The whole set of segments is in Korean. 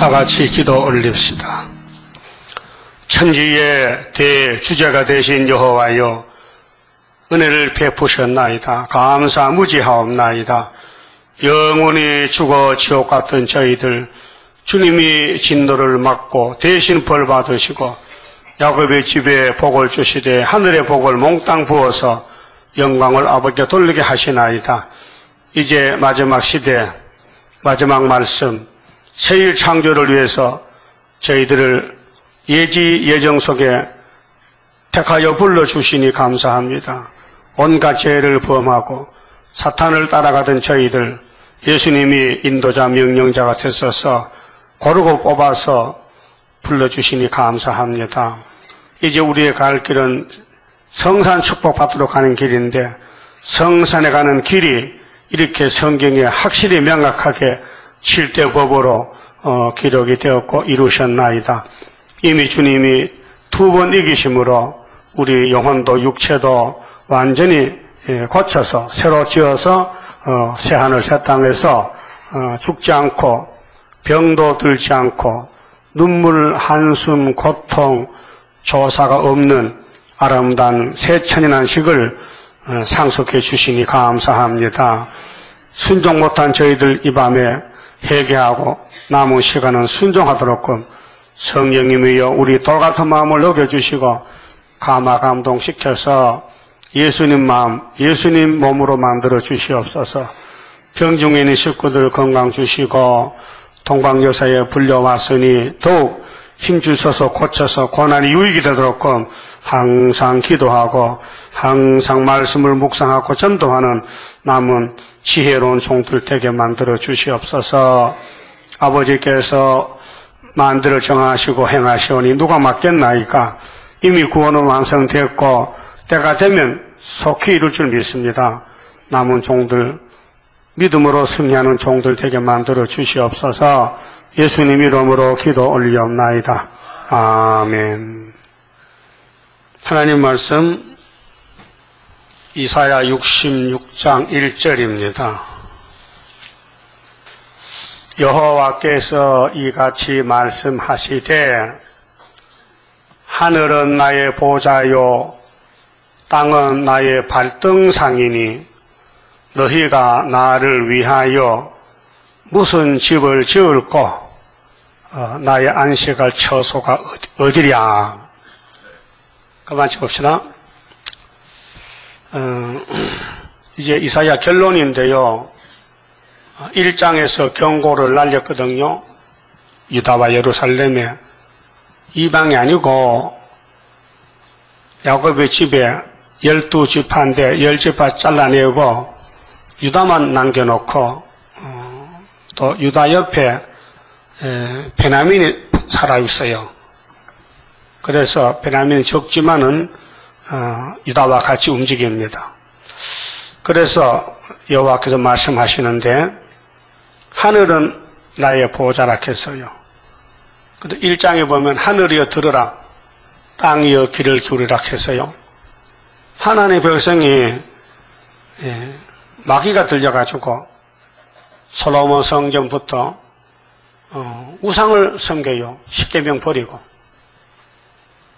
다 같이 기도 올립시다. 천지의 대주제가 되신 여호와여, 은혜를 베푸셨나이다. 감사 무지하옵나이다. 영원히 죽어 지옥 같은 저희들, 주님이 진노를 막고 대신 벌 받으시고 야곱의 집에 복을 주시되 하늘의 복을 몽땅 부어서 영광을 아버지께 돌리게 하시나이다. 이제 마지막 시대, 마지막 말씀, 새일 창조를 위해서 저희들을 예지 예정 속에 택하여 불러주시니 감사합니다. 온갖 죄를 범하고 사탄을 따라가던 저희들, 예수님이 인도자 명령자가 되셔서 고르고 뽑아서 불러주시니 감사합니다. 이제 우리의 갈 길은 성산 축복 받도록 가는 길인데, 성산에 가는 길이 이렇게 성경에 확실히 명확하게 7대 법으로 기록이 되었고 이루셨나이다. 이미 주님이 2번 이기심으로 우리 영혼도 육체도 완전히 고쳐서 새로 지어서 새하늘 새 땅에서 죽지 않고 병도 들지 않고 눈물, 한숨, 고통, 조사가 없는 아름다운 새 천연한식을 상속해 주시니 감사합니다. 순종 못한 저희들 이 밤에 회개하고 남은 시간은 순종하도록끔 성령님이여 우리 돌같은 마음을 녹여주시고 감화감동시켜서 예수님 마음, 예수님 몸으로 만들어 주시옵소서. 병중에 있는 식구들 건강 주시고 동방여사에 불려왔으니 더욱 힘주셔서 고쳐서 고난이 유익이 되도록끔 항상 기도하고 항상 말씀을 묵상하고 전도하는 남은 지혜로운 종들 되게 만들어 주시옵소서. 아버지께서 만들어 정하시고 행하시오니 누가 맡겠나이까. 이미 구원은 완성됐고 때가 되면 속히 이룰 줄 믿습니다. 남은 종들, 믿음으로 승리하는 종들 되게 만들어 주시옵소서. 예수님 이름으로 기도 올리옵나이다. 아멘. 하나님 말씀 이사야 66장 1절입니다. 여호와께서 이같이 말씀하시되 하늘은 나의 보좌요 땅은 나의 발등상이니 너희가 나를 위하여 무슨 집을 지을꼬 나의 안식할 처소가 어디랴. 그만 쳐봅시다. 이제 이사야 결론인데요. 1장에서 경고를 날렸거든요. 유다와 예루살렘에 이방이 아니고 야곱의 집에 12지파인데 10지파 잘라내고 유다만 남겨놓고 또 유다 옆에 베냐민이 살아있어요. 그래서 베냐민은 적지만은 유다와 같이 움직입니다. 그래서 여호와께서 말씀하시는데 하늘은 나의 보좌라 했어요. 근데 1장에 보면 하늘이여 들으라 땅이여 귀를 기울이라 했어요. 하나님의 백성이 마귀가 들려가지고 솔로몬 성전부터 우상을 섬겨요. 십계명 버리고.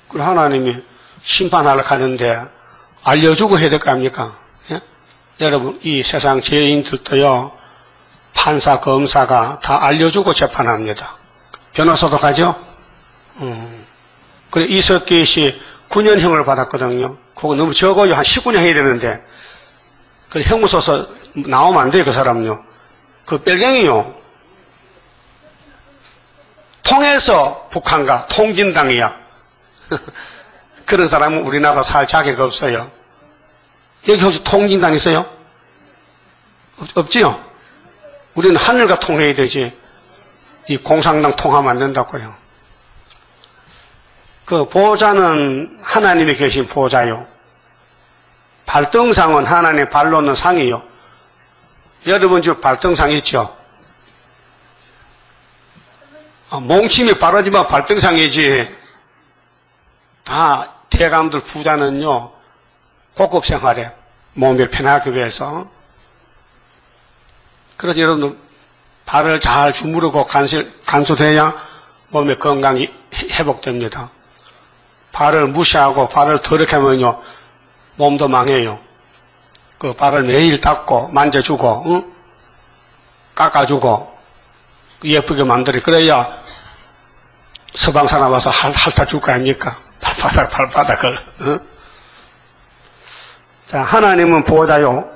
그리고 하나님이 심판하러 가는데 알려주고 해야 될 거 아닙니까? 예? 여러분 이 세상 죄인들도요 판사 검사가 다 알려주고 재판합니다. 변호사도 가죠. 그래 이석기시 9년형을 받았거든요. 그거 너무 적어요. 한 19년 해야 되는데 그 형무소서 나오면 안 돼요. 그 사람요. 그 뺄갱이요. 통해서 북한과 통진당이야. 그런 사람은 우리나라 살 자격 없어요. 여기 혹시 통진당 있어요? 없지요? 우리는 하늘과 통해야 되지. 이 공산당 통하면 안 된다고요. 그 보좌는 하나님이 계신 보좌요. 발등상은 하나님의 발로 있는 상이요. 여러분 집 발등상 있죠? 몽침이 바라지만 발등상이지. 다 대감들 부자는요 고급 생활에 몸을 편하기 위해서. 그래서 여러분들 발을 잘 주무르고 간수돼야 몸의 건강이 회복됩니다. 발을 무시하고 발을 더럽게 하면요, 몸도 망해요. 그 발을 매일 닦고 만져주고, 응? 깎아주고 예쁘게 만들어. 그래야 서방 사람 와서 핥아 줄 거 아닙니까? 발바닥을. 응? 자, 하나님은 보호자요.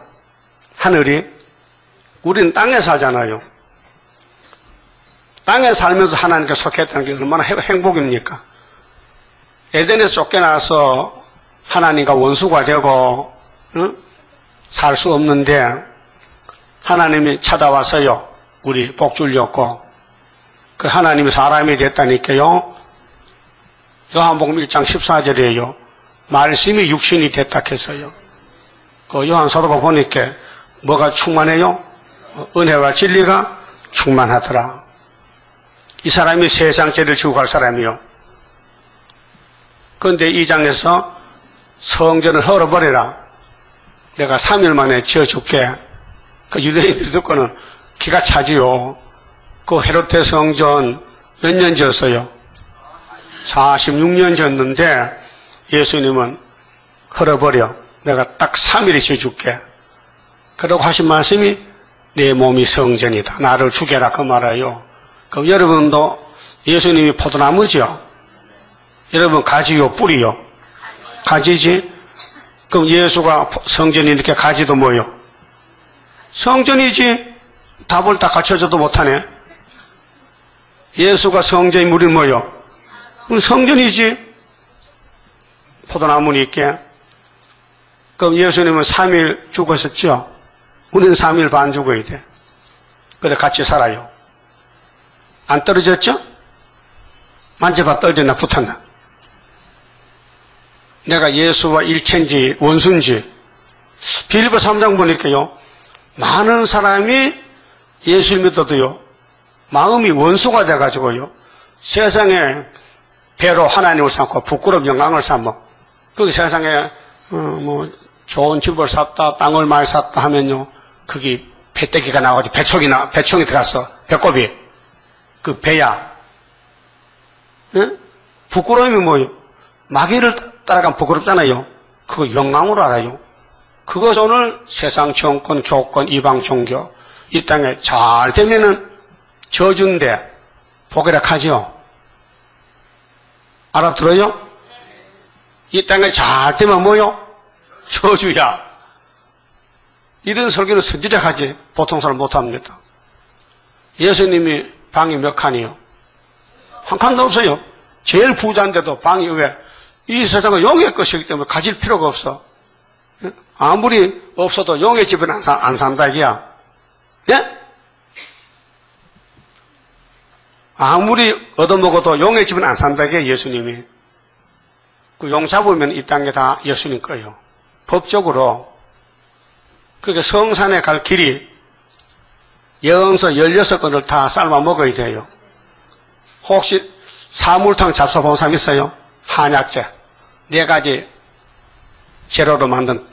하늘이. 우리는 땅에 살잖아요. 땅에 살면서 하나님께 속했다는 게 얼마나 행복입니까? 에덴에서 쫓겨나서 하나님과 원수가 되고, 응? 살 수 없는데 하나님이 찾아와서요, 우리 복 주려고. 그 하나님이 사람이 됐다니까요. 요한복음 1장 14절이에요. 말씀이 육신이 됐다 해서요. 그 요한사도가 보니까 뭐가 충만해요? 은혜와 진리가 충만하더라. 이 사람이 세상 죄를 지고 갈 사람이요. 그런데 이 장에서 성전을 헐어버리라. 내가 3일 만에 지어줄게. 그 유대인들 듣고는 기가 차지요. 그 헤롯의 성전 몇 년 지었어요? 46년 지었는데 예수님은 헐어버려. 내가 딱 3일에 지어줄게. 그러고 하신 말씀이 내 몸이 성전이다. 나를 죽여라 그 말이에요. 그럼 여러분도 예수님이 포도나무지요? 여러분 가지요 뿌리요? 가지지? 그럼 예수가 성전이니까 가지도 뭐요? 성전이지. 답을 다 갖춰줘도 못하네. 예수가 성전이 우리는 뭐요? 성전이지. 포도나무니까. 그럼 예수님은 3일 죽으셨죠? 우리는 3일 반 죽어야 돼. 그래 같이 살아요. 안 떨어졌죠? 만져봐 떨어졌나 붙었나? 내가 예수와 일체인지 원수인지. 빌립보 3장 보니까요, 많은 사람이 예수를 믿어도요, 마음이 원수가 돼가지고요, 세상에 배로 하나님을 삼고 부끄러운 영광을 삼어. 그 세상에 좋은 집을 샀다, 땅을 많이 샀다 하면요, 거기 배때기가 나와가지고 배총이 들어갔어. 배꼽이. 그 배야. 예? 부끄러움이 뭐예요? 마귀를 따라가면 부끄럽잖아요. 그거 영광으로 알아요. 그것 오늘 세상 정권, 교권, 이방 종교 이 땅에 잘 되면은 저주인데 복이라 하죠. 알아들어요? 이 땅에 잘 되면 뭐요? 저주야. 이런 설교는 선지적 하지 보통 사람 못합니다. 예수님이 방이 몇 칸이요? 한 칸도 없어요. 제일 부자인데도 방이 왜? 이 세상은 용의 것이기 때문에 가질 필요가 없어. 아무리 없어도 용의 집은 안 산다 이게야. 예? 아무리 얻어먹어도 용의 집은 안 산다 이게 예수님이. 그 용 잡으면 이 땅에 다 예수님 거예요. 법적으로. 그러니까 성산에 갈 길이 영서 16건을 다 삶아 먹어야 돼요. 혹시 사물탕 잡숴본 사람 있어요? 한약재. 4가지 재료로 만든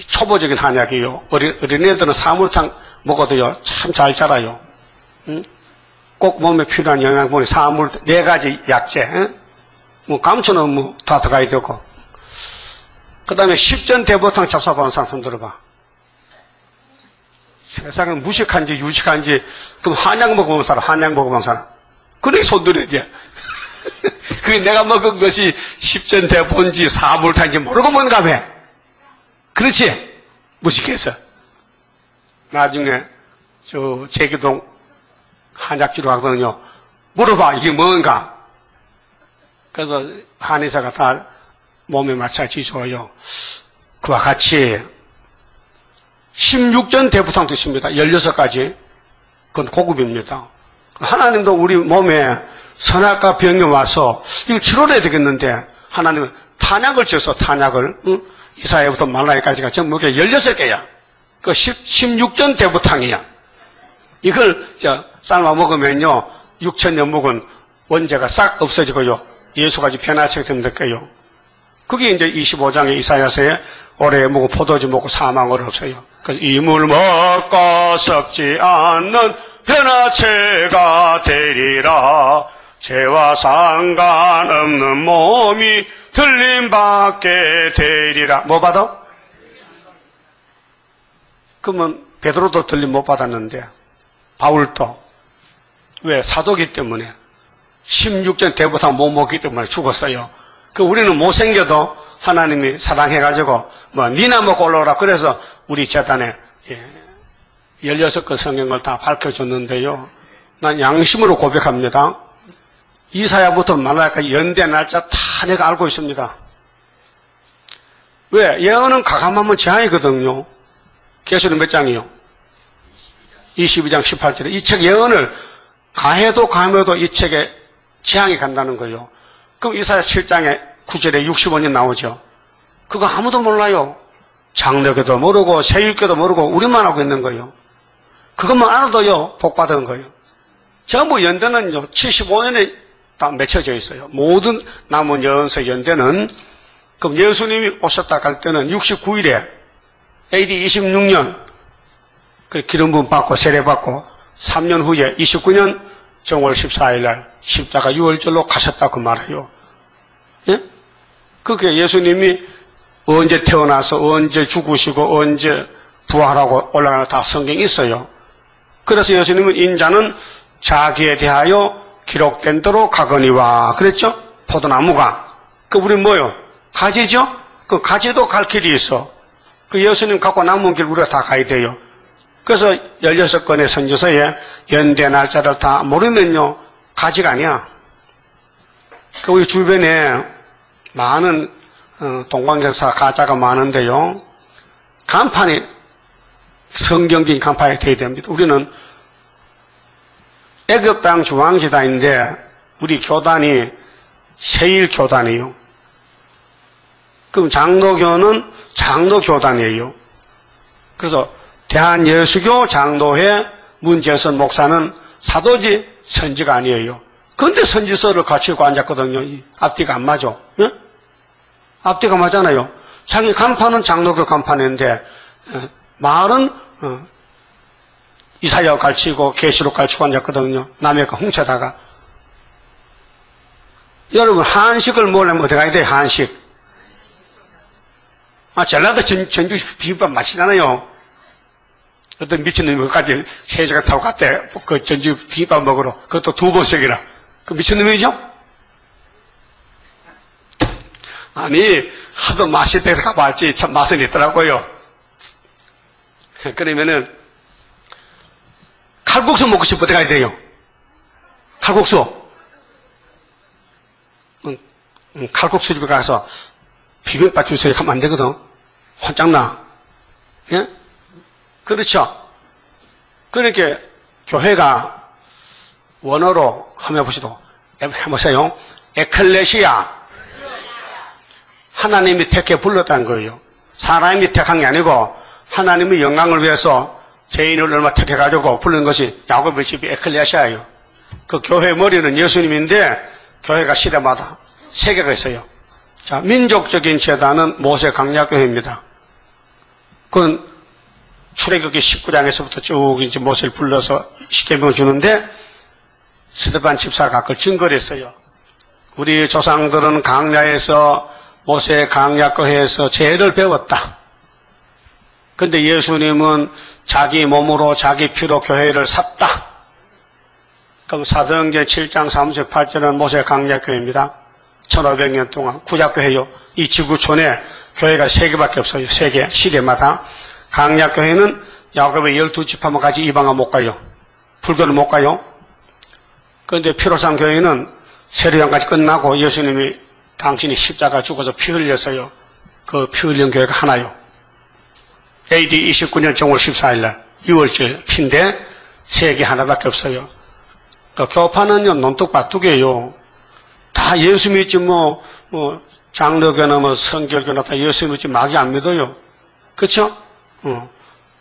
초보적인 한약이에요. 어린애들은 사물탕 먹어도요, 참 잘 자라요. 응? 꼭 몸에 필요한 영양분이 4가지 약재. 응? 뭐, 감초는 다 들어가야 되고. 그 다음에 십전대보탕 잡숴본 사람 손 들어봐. 세상은 무식한지 유식한지, 그럼 한약 먹어본 사람, 한약 먹어본 사람. 그래, 손 들어야 돼. 그게 내가 먹은 것이 십전대본지 사물탄지 모르고 뭔가 봐. 그렇지? 무식해서. 나중에 제기동 한약지로 가거든요. 물어봐, 이게 뭔가. 그래서 한의사가 다 몸에 맞춰 지줘요. 그와 같이 16전 대부탕도 있습니다. 16가지. 그건 고급입니다. 하나님도 우리 몸에 선악과 병이 와서 이걸 치료해야 되겠는데 하나님은 탄약을 지어서 탄약을, 응? 이사야부터 말라기까지가 전부 16개야. 그 16전 대부탕이야. 이걸 삶아 먹으면요 6,000년 묵은 원죄가 싹 없어지고요 예수가 변화체가 됩니다. 그게 이제 25장의 이사야서에 오래 먹고 포도주 먹고 사망을 없어요. 그래서 이물 먹고 썩지 않는 변화체가 되리라. 죄와 상관없는 몸이 들림받게 되리라. 뭐 받아? 그러면 베드로도 들림 못 받았는데 바울도 왜? 사도기 때문에 16전 대보상 못 먹기 때문에 죽었어요. 그 우리는 못생겨도 하나님이 사랑해가지고 니나 먹고 올라오라 그래서 우리 재단에 16권 성경을 다 밝혀줬는데요. 난 양심으로 고백합니다. 이사야부터 말라기까지 연대 날짜 다 내가 알고 있습니다. 왜? 예언은 가감하면 재앙이거든요. 계시록 몇 장이요? 22장 18절에 이 책 예언을 가해도 가해도 이 책에 재앙이 간다는 거예요. 그럼 이사야 7장에 9절에 65년 나오죠. 그거 아무도 몰라요. 장로교도 모르고 세율교도 모르고 우리만 알고 있는 거예요. 그것만 알아도요 복받은 거예요. 전부 연대는요 75년에 다 맺혀져 있어요. 모든 남은 연서 연대는. 그럼 예수님이 오셨다 갈 때는 69일에 AD 26년 그 기름 부음 받고 세례 받고 3년 후에 29년 정월 14일 날 십자가 6월절로 가셨다고 말해요. 예? 그게 예수님이 언제 태어나서 언제 죽으시고 언제 부활하고 올라가나 다 성경에 있어요. 그래서 예수님은 인자는 자기에 대하여 기록된 대로 가거니와 그랬죠? 포도나무가. 그 우리 뭐요? 가지죠? 그 가지도 갈 길이 있어. 그 예수님 갖고 남은 길 우리가 다 가야 돼요. 그래서 16건의 선지서에 연대 날짜를 다 모르면요 가지가 아니야. 그 우리 주변에 많은 동방역사 가짜가 많은데요. 간판이 성경적인 간판이 되어야 됩니다. 우리는 애굽 땅 중앙지단인데 우리 교단이 세일교단이에요. 그럼 장로교는 장로교단이에요. 그래서 대한예수교 장로회 문재선 목사는 사도지 선지가 아니에요. 그런데 선지서를 갖추고 앉았거든요. 앞뒤가 안 맞아. 예? 앞뒤가 맞잖아요. 자기 간판은 장로교 간판인데 말은 이사야 가르치고 계시록 가르치고 앉았거든요. 남의 거 훔쳐다가. 여러분 한식을 먹으려면 어디 가야 돼요? 한식. 전라도 전주 비빔밥 맛있잖아요. 어떤 미친놈이 거기까지 세자가 타고 갔대. 그 전주 비빔밥 먹으러. 그것도 2번씩이라. 그 미친놈이죠? 아니 하도 맛있대서 가봤지 참 맛은 있더라고요. 그러면은 칼국수 먹고 싶을 때 가야 돼요. 칼국수. 칼국수 집에 가서 비빔밥 주세요 하면 안 되거든. 혼짝나. 예? 그렇죠. 그러니까 교회가 원어로 한번 해보시도 해보세요. 에클레시아. 하나님이 택해 불렀다는 거예요. 사람이 택한 게 아니고 하나님의 영광을 위해서 죄인을 얼마 택해가지고 부른 것이 야곱의 집이 에클레시아예요. 그 교회의 머리는 예수님인데 교회가 시대마다 세계가 있어요. 자, 민족적인 재단은 모세 강약교회입니다. 그건 출애굽기 19장에서부터 쭉 이제 모세를 불러서 십계명을 주는데 스데반 집사가 그걸 증거를 했어요. 우리 조상들은 강야에서 모세 강약교회에서 죄를 배웠다. 근데 예수님은 자기 몸으로 자기 피로 교회를 샀다. 그럼 사도행전 7장 38절은 모세 강약교회입니다. 1500년 동안 구약교회요. 이 지구촌에 교회가 3개밖에 없어요. 3개 시대마다. 강약교회는 야곱의 12지파만 가지 이방은 못 가요. 불교는 못 가요. 그런데 피로상 교회는 세례요한까지 끝나고 예수님이 당신이 십자가 죽어서 피 흘렸어요. 그 피 흘린 교회가 하나요. AD 29년 정월 14일날 6월절 피인데 3개 하나밖에 없어요. 또 교파는요 논뚝바뚝이에요. 다 예수 믿지 장로교나 성결교나 다 예수 믿지 마귀 안 믿어요. 그렇죠?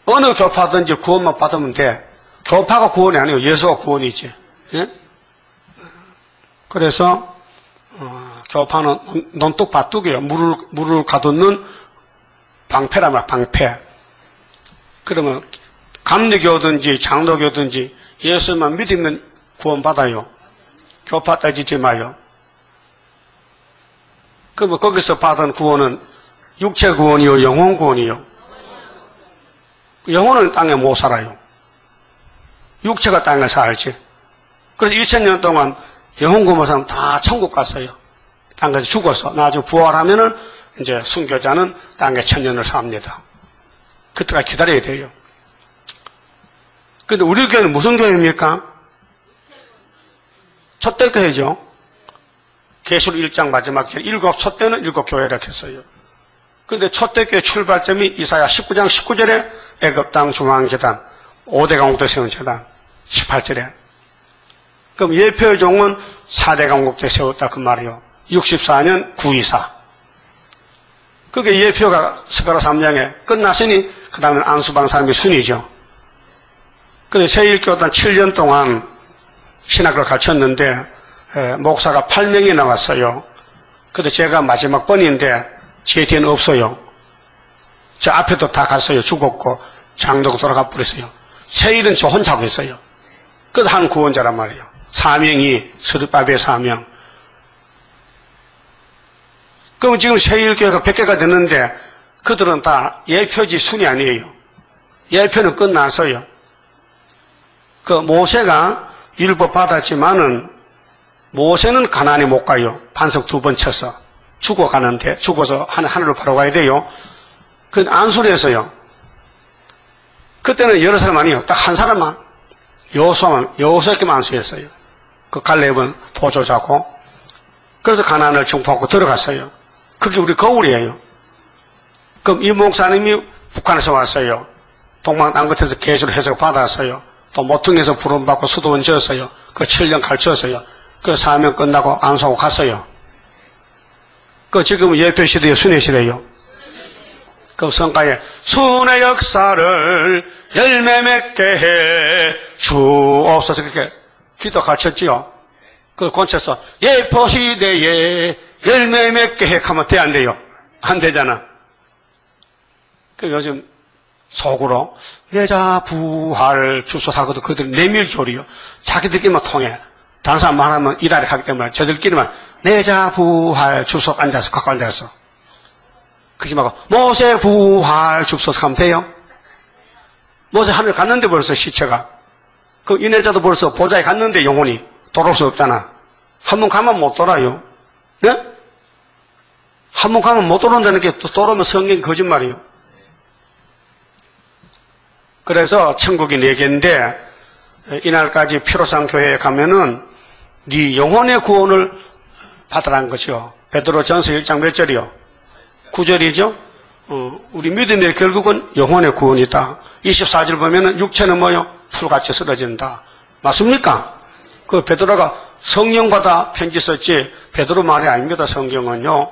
어느 교파든지 구원만 받으면 돼. 교파가 구원이 아니에요. 예수가 구원이지. 예? 그래서 교파는 논뚝바뚝이에요. 물을 가두는 방패라면 방패. 그러면 감리교든지 장로교든지 예수만 믿으면 구원받아요. 교파 따지지 마요. 그럼 거기서 받은 구원은 육체 구원이요, 영혼 구원이요. 영혼은 땅에 못 살아요. 육체가 땅에 살지. 그래서 2000년 동안 영혼 구원한 사람 다 천국 갔어요. 땅에서 죽어서 나중에 부활하면은 이제 순교자는 땅에 천년을 삽니다. 그때가 기다려야 돼요. 근데 우리 교회는 무슨 교회입니까? 첫대 교회죠. 계시록 1장 마지막 절 첫대는 7교회라 했어요. 그런데 첫대 교회 출발점이 이사야 19장 19절에 애굽 땅 중앙재단 5대 강국대 세운 재단 18절에. 그럼 예표종은 4대 강국대 세웠다 그 말이요. 64년 924. 그게 예표가 스가랴 3장에 끝났으니 그 다음에 안수방 사람이 순이죠. 근데 제1교단 7년 동안 신학을 가르쳤는데 목사가 8명이 나왔어요. 근데 제가 마지막 번인데 제 뒤에는 없어요. 저 앞에도 다 갔어요. 죽었고 장도가 돌아가 버렸어요. 제1은 저 혼자 하고 있어요. 그래서 한 구원자란 말이에요. 사명이 스룹바벨 사명. 그럼 지금 제1교회가 100개가 됐는데 그들은 다 예표지 순이 아니에요. 예표는 끝났어요. 그 모세가 율법 받았지만은 모세는 가나안에 못 가요. 반석 2번 쳐서 죽어가는데 죽어서 하늘로 바로 가야 돼요. 그 안수를 그때는 여러 사람 아니에요. 딱 한 사람만 여호수아께만 안수했어요. 그 갈렙은 보조자고. 그래서 가나안을 정복하고 들어갔어요. 그게 우리 거울이에요. 그럼 이 목사님이 북한에서 왔어요. 동방 땅끝에서 계시를 해석 받았어요. 또 모퉁이에서 부름받고 수도원 지었어요. 그 7년 가르쳤어요. 그 사명 끝나고 안수하고 갔어요. 그 지금 예표 시대요, 순회 시대요. 그 성가에 순의 역사를 열매 맺게 해 주옵소서 그렇게 기도 가르쳤지요. 그 권쳐서 예표 시대에 열매 맺게 해 하면 돼 안 돼요? 안 되잖아. 그 요즘 속으로 내자 부활 주소사거든 그들 내밀교리요. 자기들끼리만 통해. 다른 사람 말하면 이달에 가기 때문에 저들끼리만 내자 부활 주소 앉아서 갖고 앉아서. 그러지 말고 모세 부활 주소 하면 돼요. 모세 하늘 갔는데 벌써 시체가. 그 인해자도 벌써 보좌에 갔는데 영혼이 돌아올 수 없잖아. 한 번 가면 못 돌아요. 네? 한 번 가면 못 돌아온다는 게 또 돌아오면 성경이 거짓말이에요. 그래서 천국이 4개인데 이날까지 피로상 교회에 가면은 네 영혼의 구원을 받으라는 것이요. 베드로전서 1장 몇 절이요? 9절이죠? 우리 믿음의 결국은 영혼의 구원이다. 24절 보면은 육체는 뭐요? 풀같이 쓰러진다. 맞습니까? 그 베드로가 성령받아 편지 썼지 베드로 말이 아닙니다. 성경은요.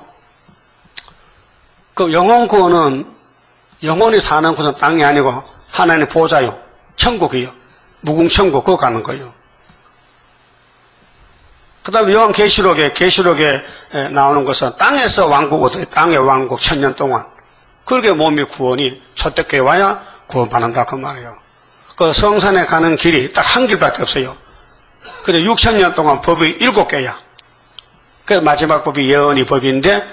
그 영혼 구원은 영혼이 사는 곳은 땅이 아니고 하나님의 보좌요. 천국이요. 무궁천국 그거 가는 거예요. 그 다음에 요한계시록에 나오는 것은 땅에서 왕국 얻어요. 땅의 왕국 1000년 동안. 그렇게 몸이 구원이 초대교회 와야 구원받는다 그 말이에요. 그 성산에 가는 길이 딱 한 길밖에 없어요. 근데 6000년 동안 법이 7개야. 그 마지막 법이 예언이 법인데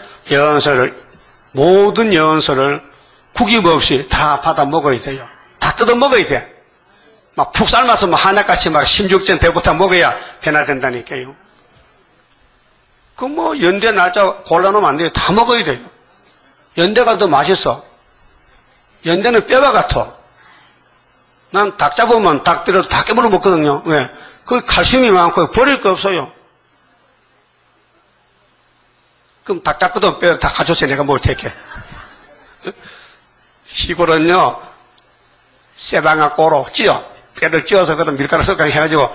모든 예언서를 구김 없이 다 받아 먹어야 돼요. 다 뜯어 먹어야 돼. 막 푹 삶아서 한약같이 막 신죽전 대부터 먹어야 변화된다니까요. 그 연대 날짜 골라놓으면 안 돼요. 다 먹어야 돼요. 연대가 더 맛있어. 연대는 뼈가 같아. 난 닭 잡으면 닭 때려도 다 깨물어 먹거든요. 왜? 그 칼슘이 많고 버릴 거 없어요. 그럼 닭 잡고도 뼈 다 가져서 내가 뭘 택해. 시골은요, 쇠방아 꼬로 찧어. 뼈를 찧어서 그다음 밀가루 섞어 해가지고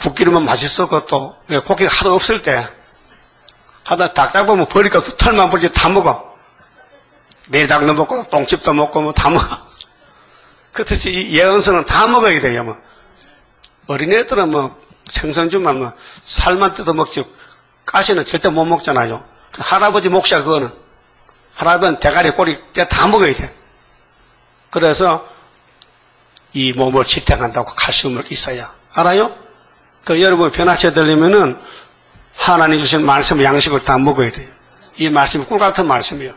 국 기르면 맛있어. 그것도 고기가 하도 없을 때 하다 닭 잡으면 버릴 거 없어. 털만 버리지 다 먹어. 내장도 먹고 똥집도 먹고 뭐 다 먹어. 그렇듯이 이 예언서는 다 먹어야 돼요. 뭐 어린애들은 생선 주면 살만 뜯어 먹지 가시는 절대 못 먹잖아요. 그 할아버지 몫이야 그거는. 할아버지는 대가리 꼬리 다 먹어야 돼. 그래서 이 몸을 지탱한다고 칼슘을 있어야 알아요? 그 여러분 변화체 되려면은 하나님 주신 말씀 양식을 다 먹어야 돼요. 이 말씀이 꿀 같은 말씀이에요.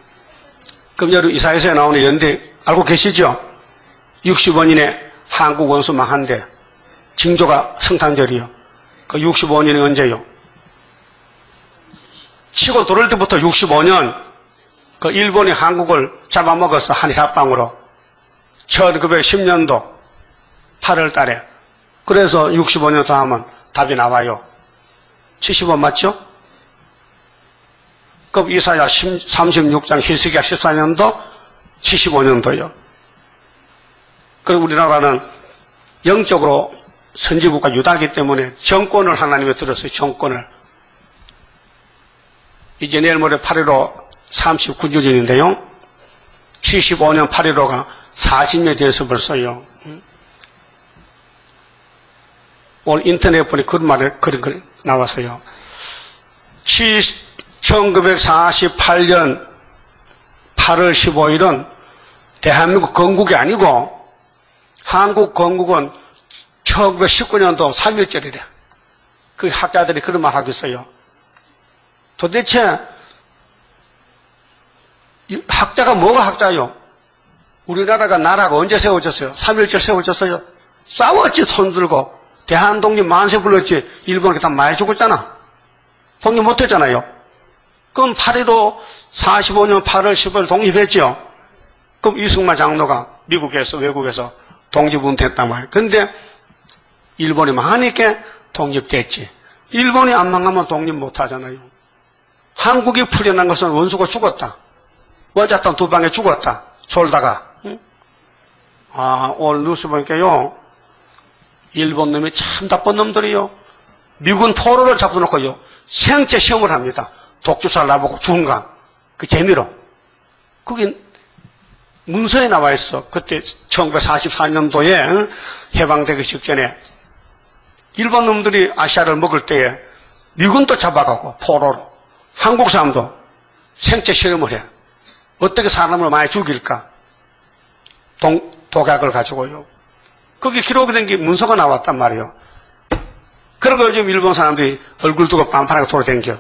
그럼 여러분 이사야서에 나오는 이런데 알고 계시죠? 65년에 한국 원수 망한데 징조가 성탄절이요. 그 65년이 언제요? 치고 들어올 때부터 65년 그 일본이 한국을 잡아먹었어. 한일 합방으로. 1910년도 8월 달에. 그래서 65년 더 하면 답이 나와요. 75 맞죠? 그럼 이사야 36장 히스기야 14년도 75년도요. 그리고 우리나라는 영적으로 선지국가 유다이기 때문에 정권을 하나님에 들었어요. 정권을. 이제 내일 모레 8.15 39주년인데요. 75년 8.15가 40년이 돼서 벌써요. 오늘 인터넷 보니 그런 말이 그런 글 나왔어요. 1948년 8월 15일은 대한민국 건국이 아니고 한국 건국은 1919년도 3.1절이래. 그 학자들이 그런 말 하고 있어요. 도대체 학자가 뭐가 학자요? 우리나라가 나라가 언제 세워졌어요? 3.1절 세워졌어요? 싸웠지 손 들고. 대한독립 만세 불렀지. 일본이 다 많이 죽었잖아. 독립 못했잖아요. 그럼 8.15 45년 8월 15일 독립했죠. 그럼 이승만 장로가 미국에서 외국에서 독립운동했단 말이에요. 근데 일본이 망하니까 독립됐지. 일본이 안 망하면 독립 못하잖아요. 한국이 풀려난 것은 원수가 죽었다. 원자탄 2방에 죽었다. 졸다가. 응? 아, 오늘 뉴스 보니까요. 일본 놈이 참 나쁜 놈들이요. 미군 포로를 잡아놓고요. 생체 시험을 합니다. 독주사를 나보고 죽은가. 그 재미로. 그게 문서에 나와 있어. 그때 1944년도에 해방되기 직전에 일본 놈들이 아시아를 먹을 때에 미군도 잡아가고 포로로. 한국 사람도 생체 실험을 해. 어떻게 사람을 많이 죽일까? 독약을 가지고요. 거기 기록이 된 게 문서가 나왔단 말이에요. 그러고 요즘 일본 사람들이 얼굴 두고 빤판하게 돌아다녀.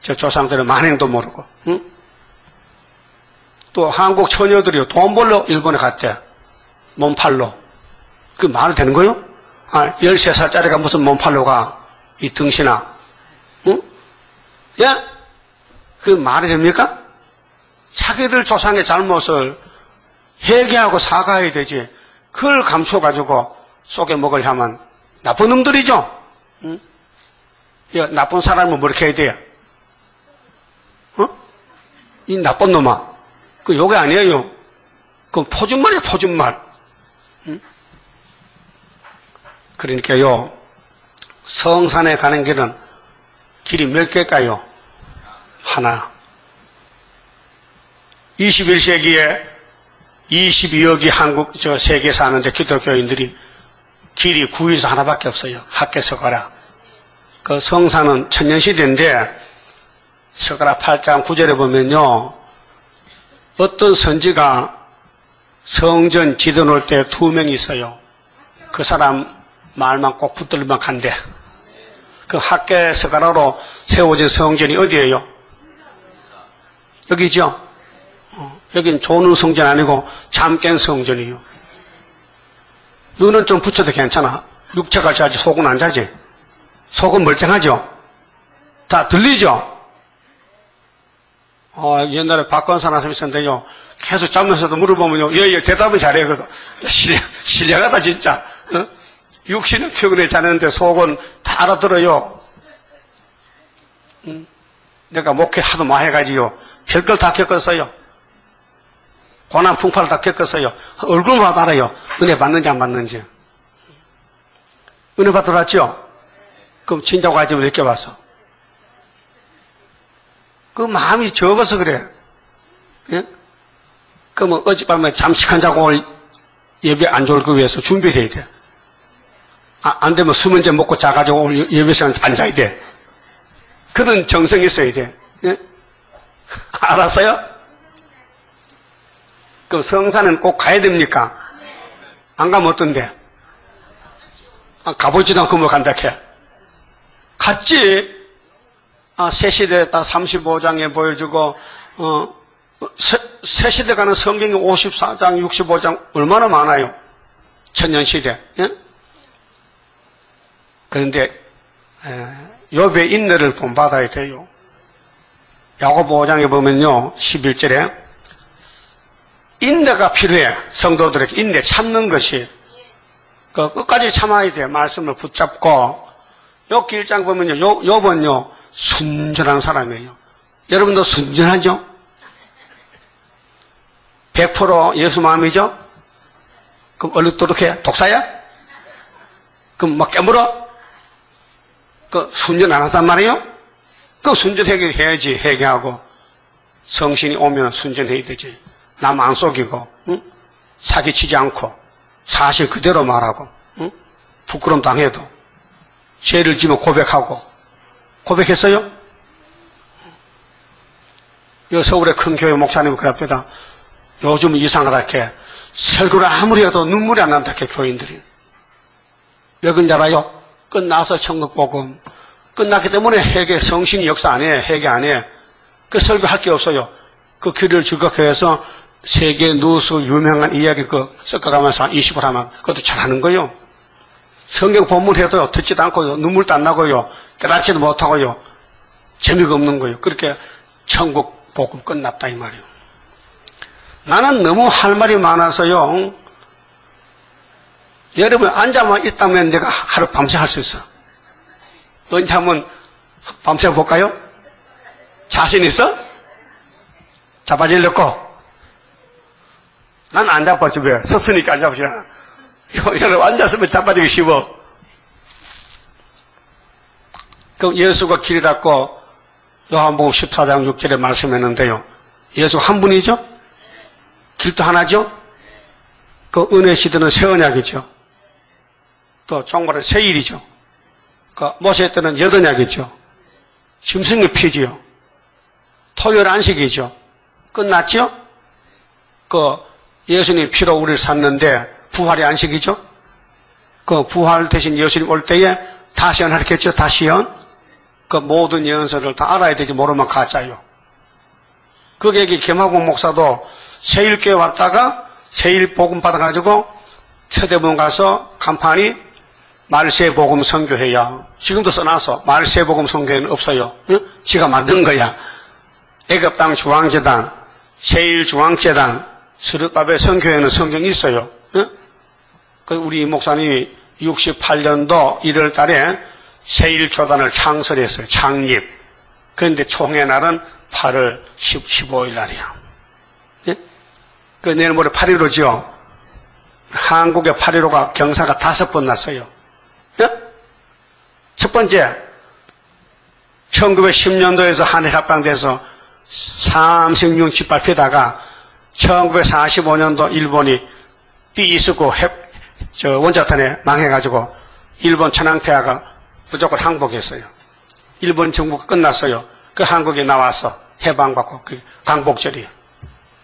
저 조상들은 만행도 모르고. 응? 또 한국 처녀들이 돈 벌러 일본에 갔대. 몸팔로. 그 말이 되는 거요? 아, 13살짜리가 무슨 몸팔로가 이 등신아. 응? 예? 그 말이 됩니까? 자기들 조상의 잘못을 회개하고 사과해야 되지. 그걸 감춰가지고 속에 먹을 하면 나쁜 놈들이죠? 응? 나쁜 사람은 뭐 이렇게 해야 돼요? 어? 이 나쁜 놈아. 그 욕이 아니에요. 그 포준말이에요, 포준말. 응? 그러니까요, 성산에 가는 길은 길이 몇 개일까요? 하나. 21세기에 22억이 세계에 사는데 기독교인들이 길이 구에서 하나밖에 없어요. 학계 서가라. 그 성산은 천년시대인데 서가라 8장 9절에 보면요. 어떤 선지가 성전 지도 놓을 때 2명이 있어요. 그 사람 말만 꼭 붙들면 간대. 그 학계 서가라로 세워진 성전이 어디예요? 여기죠? 여긴 조는 성전 아니고 잠 깬 성전이에요. 눈은 좀 붙여도 괜찮아. 육체가 자지 속은 안 자지. 속은 멀쩡하죠? 다 들리죠? 옛날에 박건사 선생님이 있었는데요. 계속 자면서도 물어보면요. 예, 대답을 잘해요. 그거. 실력하다 진짜. 어? 육신은 피곤해 자는데 속은 다 알아들어요. 내가 목회 하도 많이 해가지고요. 별걸 다 겪었어요. 고난 풍파를 다 겪었어요. 얼굴만 봐도 알아요. 은혜 받는지 안 받는지. 은혜 받으러 왔죠? 그럼 진작 와지면 늦게 와서. 그 마음이 적어서 그래. 예? 그러면 어젯밤에 잠시간 자고 올 예배 안 좋을 거 위해서 준비를 해야 돼. 안 되면 수면제 먹고 자가지고 올 예배 시간 앉아야 돼. 그런 정성이 있어야 돼. 예? 알았어요? 그 성산은 꼭 가야 됩니까? 안 가면 어떤데? 가보지도 않고 뭐 간다 해. 갔지. 새 시대 딱 35장에 보여주고, 새 시대 가는 성경이 54장, 65장 얼마나 많아요. 천년시대. 예? 그런데, 욥의 인내를 본받아야 돼요. 야고보 5장에 보면요, 11절에, 인내가 필요해. 성도들에게 인내 참는 것이. 끝까지 참아야 돼. 말씀을 붙잡고. 욥기 1장 보면요, 욥은요, 순전한 사람이에요. 여러분도 순전하죠? 100% 예수 마음이죠? 그럼 얼룩도록 해? 독사야? 그럼 막 깨물어? 순전 안 한단 말이에요? 순전하게 해야지, 회개하고. 성신이 오면 순전해야 되지. 남 안 속이고, 응? 사기치지 않고, 사실 그대로 말하고, 응? 부끄럼 당해도, 죄를 지면 고백하고, 고백했어요? 이 서울의 큰 교회 목사님 그 앞에다 요즘 이상하다 이렇게 설교를 아무리 해도 눈물이 안 난다 이렇게 교인들이. 왜 그런지 알아요? 끝나서 천국복음. 끝났기 때문에 회개, 성신이 역사 안 해. 회개 안 해. 그 설교할 게 없어요. 그 귀를 즐겁게 해서 세계 누수 유명한 이야기 섞어가면서 20을 하면 그것도 잘하는 거요. 성경 본문 해도요. 듣지도 않고요. 눈물도 안 나고요. 깨닫지도 못하고요. 재미가 없는 거예요. 그렇게 천국 복음 끝났다 이 말이에요. 나는 너무 할 말이 많아서요. 여러분 앉아만 있다면 내가 하루 밤새 할 수 있어. 언제 한번 밤새 볼까요? 자신 있어? 자빠질렸고. 난 안 자빠져. 왜? 섰으니까 안 자빠지나. 여러분 앉았으면 자빠지기 쉬워. 그럼 예수가 길 닫고 요한복음 14장 6절에 말씀했는데요. 예수 한 분이죠? 길도 하나죠? 그 은혜 시대는 새 언약이죠. 또 종말은 새 일이죠. 그 모세 때는 옛 언약이죠. 짐승의 피지요. 토요일 안식이죠. 끝났죠? 그 예수님 피로 우리를 샀는데 부활의 안식이죠. 그 부활 대신 예수님 올 때에 다시 연하겠죠. 다시 연. 그 모든 예언서를 다 알아야 되지 모르면 가짜요. 그게 겸하공 목사도 세일교회 왔다가 세일 복음 받아가지고 서대문 가서 간판이 말세 복음 선교회야. 지금도 써놔서 말세 복음 선교회는 없어요. 응? 지가 만든 거야. 애굽 땅 중앙재단, 세일 중앙재단, 스룹바벨 선교회는 성경이 있어요. 응? 그 우리 목사님이 68년도 1월 달에 세일 교단을 창설했어요. 창립. 그런데 총회 날은 8월 15일 날이야. 예? 그 내일 모레 8.15죠. 한국의 8.15가 경사가 5번 났어요. 예? 첫 번째, 1910년도에서 한일 합방돼서 36집 발표다가 1945년도 일본이 삐있고 원자탄에 망해가지고 일본 천황폐하가 무조건 항복했어요. 일본 정부가 끝났어요. 그 한국에 나와서 해방받고 그 광복절이에요.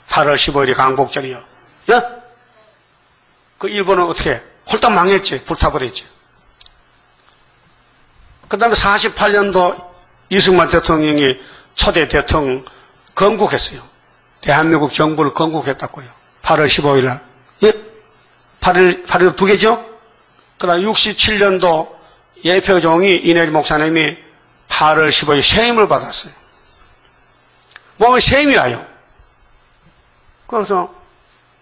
8월 15일이 광복절이요. 예? 그 일본은 어떻게 해? 홀딱 망했지. 불타버렸지. 그 다음에 48년도 이승만 대통령이 초대 대통령 건국했어요. 대한민국 정부를 건국했다고요. 8월 15일 날. 예? 8일 두 개죠? 그 다음에 67년도 예표종이 이내리 목사님이 8월 15일 세임을 받았어요. 몸에 세임이라요. 그래서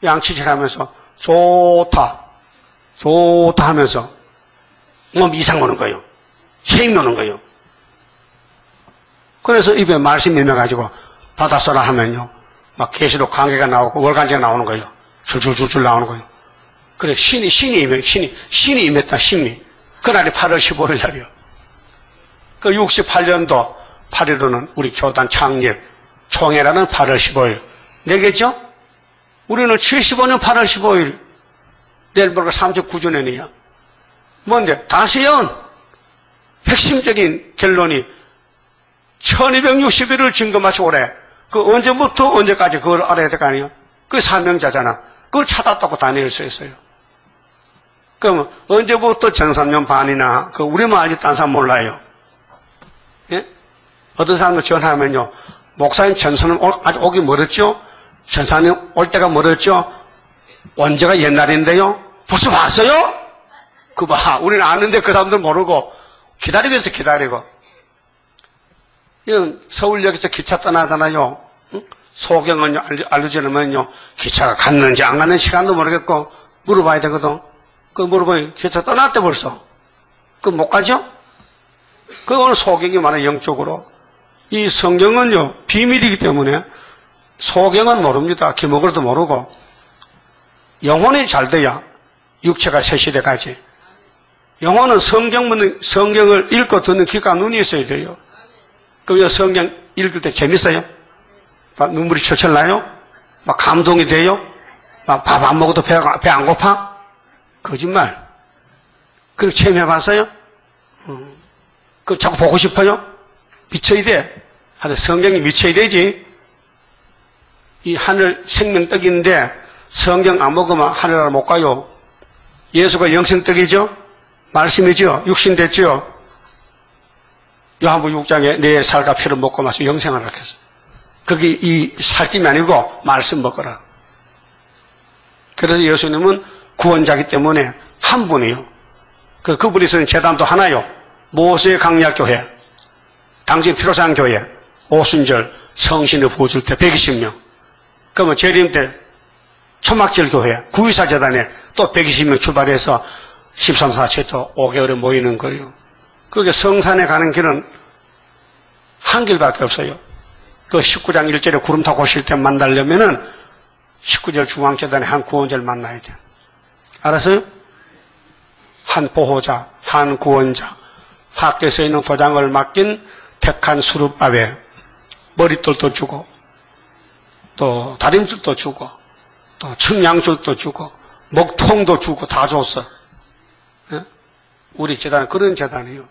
양치질하면서 좋다 하면서 몸 이상 오는 거예요. 세임 오는 거예요. 그래서 입에 말씀이 임해가지고 받아 써라 하면요. 막 계시록 관계가 나오고 월간제가 나오는 거예요. 줄줄줄줄 나오는 거예요. 그래, 신이 임했다, 신이. 그날이 8월 15일 날이요. 그 68년도 8.15는 우리 교단 창립, 총회라는 8월 15일. 내겠죠? 우리는 75년 8월 15일. 내일 모레가 39주년이야. 뭔데? 다시연! 핵심적인 결론이 1260일을 증거 마치고 오래. 그 언제부터 언제까지 그걸 알아야 될 거 아니에요? 그 사명자잖아. 그걸 찾았다고 다니엘 써있어요. 그럼 언제부터 전삼년 반이나 그 우리만 알지 딴 사람 몰라요. 예? 어떤 사람도 전화하면요. 목사님 전사님 아직 오기 멀었죠? 전사님 올 때가 멀었죠? 언제가 옛날인데요? 벌써 왔어요? 그 봐. 우리는 아는데 그 사람들 모르고 기다리고 있어 기다리고. 이건 서울역에서 기차 떠나잖아요. 응? 소경은 알려주려면요. 기차가 갔는지 안 갔는지 시간도 모르겠고 물어봐야 되거든. 그 물어보면 기차 떠났대 벌써. 그 못 가죠? 그 오늘 소경이 말하는 영적으로. 이 성경은요. 비밀이기 때문에 소경은 모릅니다. 기목을도 모르고. 영혼이 잘 돼야 육체가 세시대 가지. 영혼은 성경을 읽고 듣는 귀가 눈이 있어야 돼요. 그럼 성경 읽을 때 재밌어요? 막 눈물이 철철 나요? 막 감동이 돼요? 막 밥 안 먹어도 배 안 고파? 거짓말. 그렇게 체험해봤어요? 그 자꾸 보고 싶어요? 미쳐야 돼. 하여튼 성경이 미쳐야 되지. 이 하늘 생명떡인데 성경 안 먹으면 하늘나라 못 가요. 예수가 영생떡이죠? 말씀이죠? 육신 됐죠? 요한복음 6장에 내 살과 피를 먹고 마시고 영생을 하겠어. 그게 이 살찜이 아니고 말씀 먹어라. 그래서 예수님은 구원자이기 때문에 한 분이요. 그분이 쓰는 재단도 하나요. 모세의 강약교회, 당신 피로상 교회, 오순절 성신을 부어줄 때 120명. 그러면 재림 때 초막절 교회, 구의사 재단에 또 120명 출발해서 13, 14초 5개월에 모이는 거예요. 그게 성산에 가는 길은 한 길밖에 없어요. 그 19장 1절에 구름 타고 오실 때 만나려면은 19절 중앙재단에 한 구원자를 만나야 돼요. 알았어요? 한 보호자, 한 구원자, 학교에서 있는 도장을 맡긴 택한 수룹밥에 머릿돌도 주고, 또 다림줄도 주고, 또 청량줄도 주고, 먹통도 주고 다 줬어. 예? 우리 재단은 그런 재단이에요.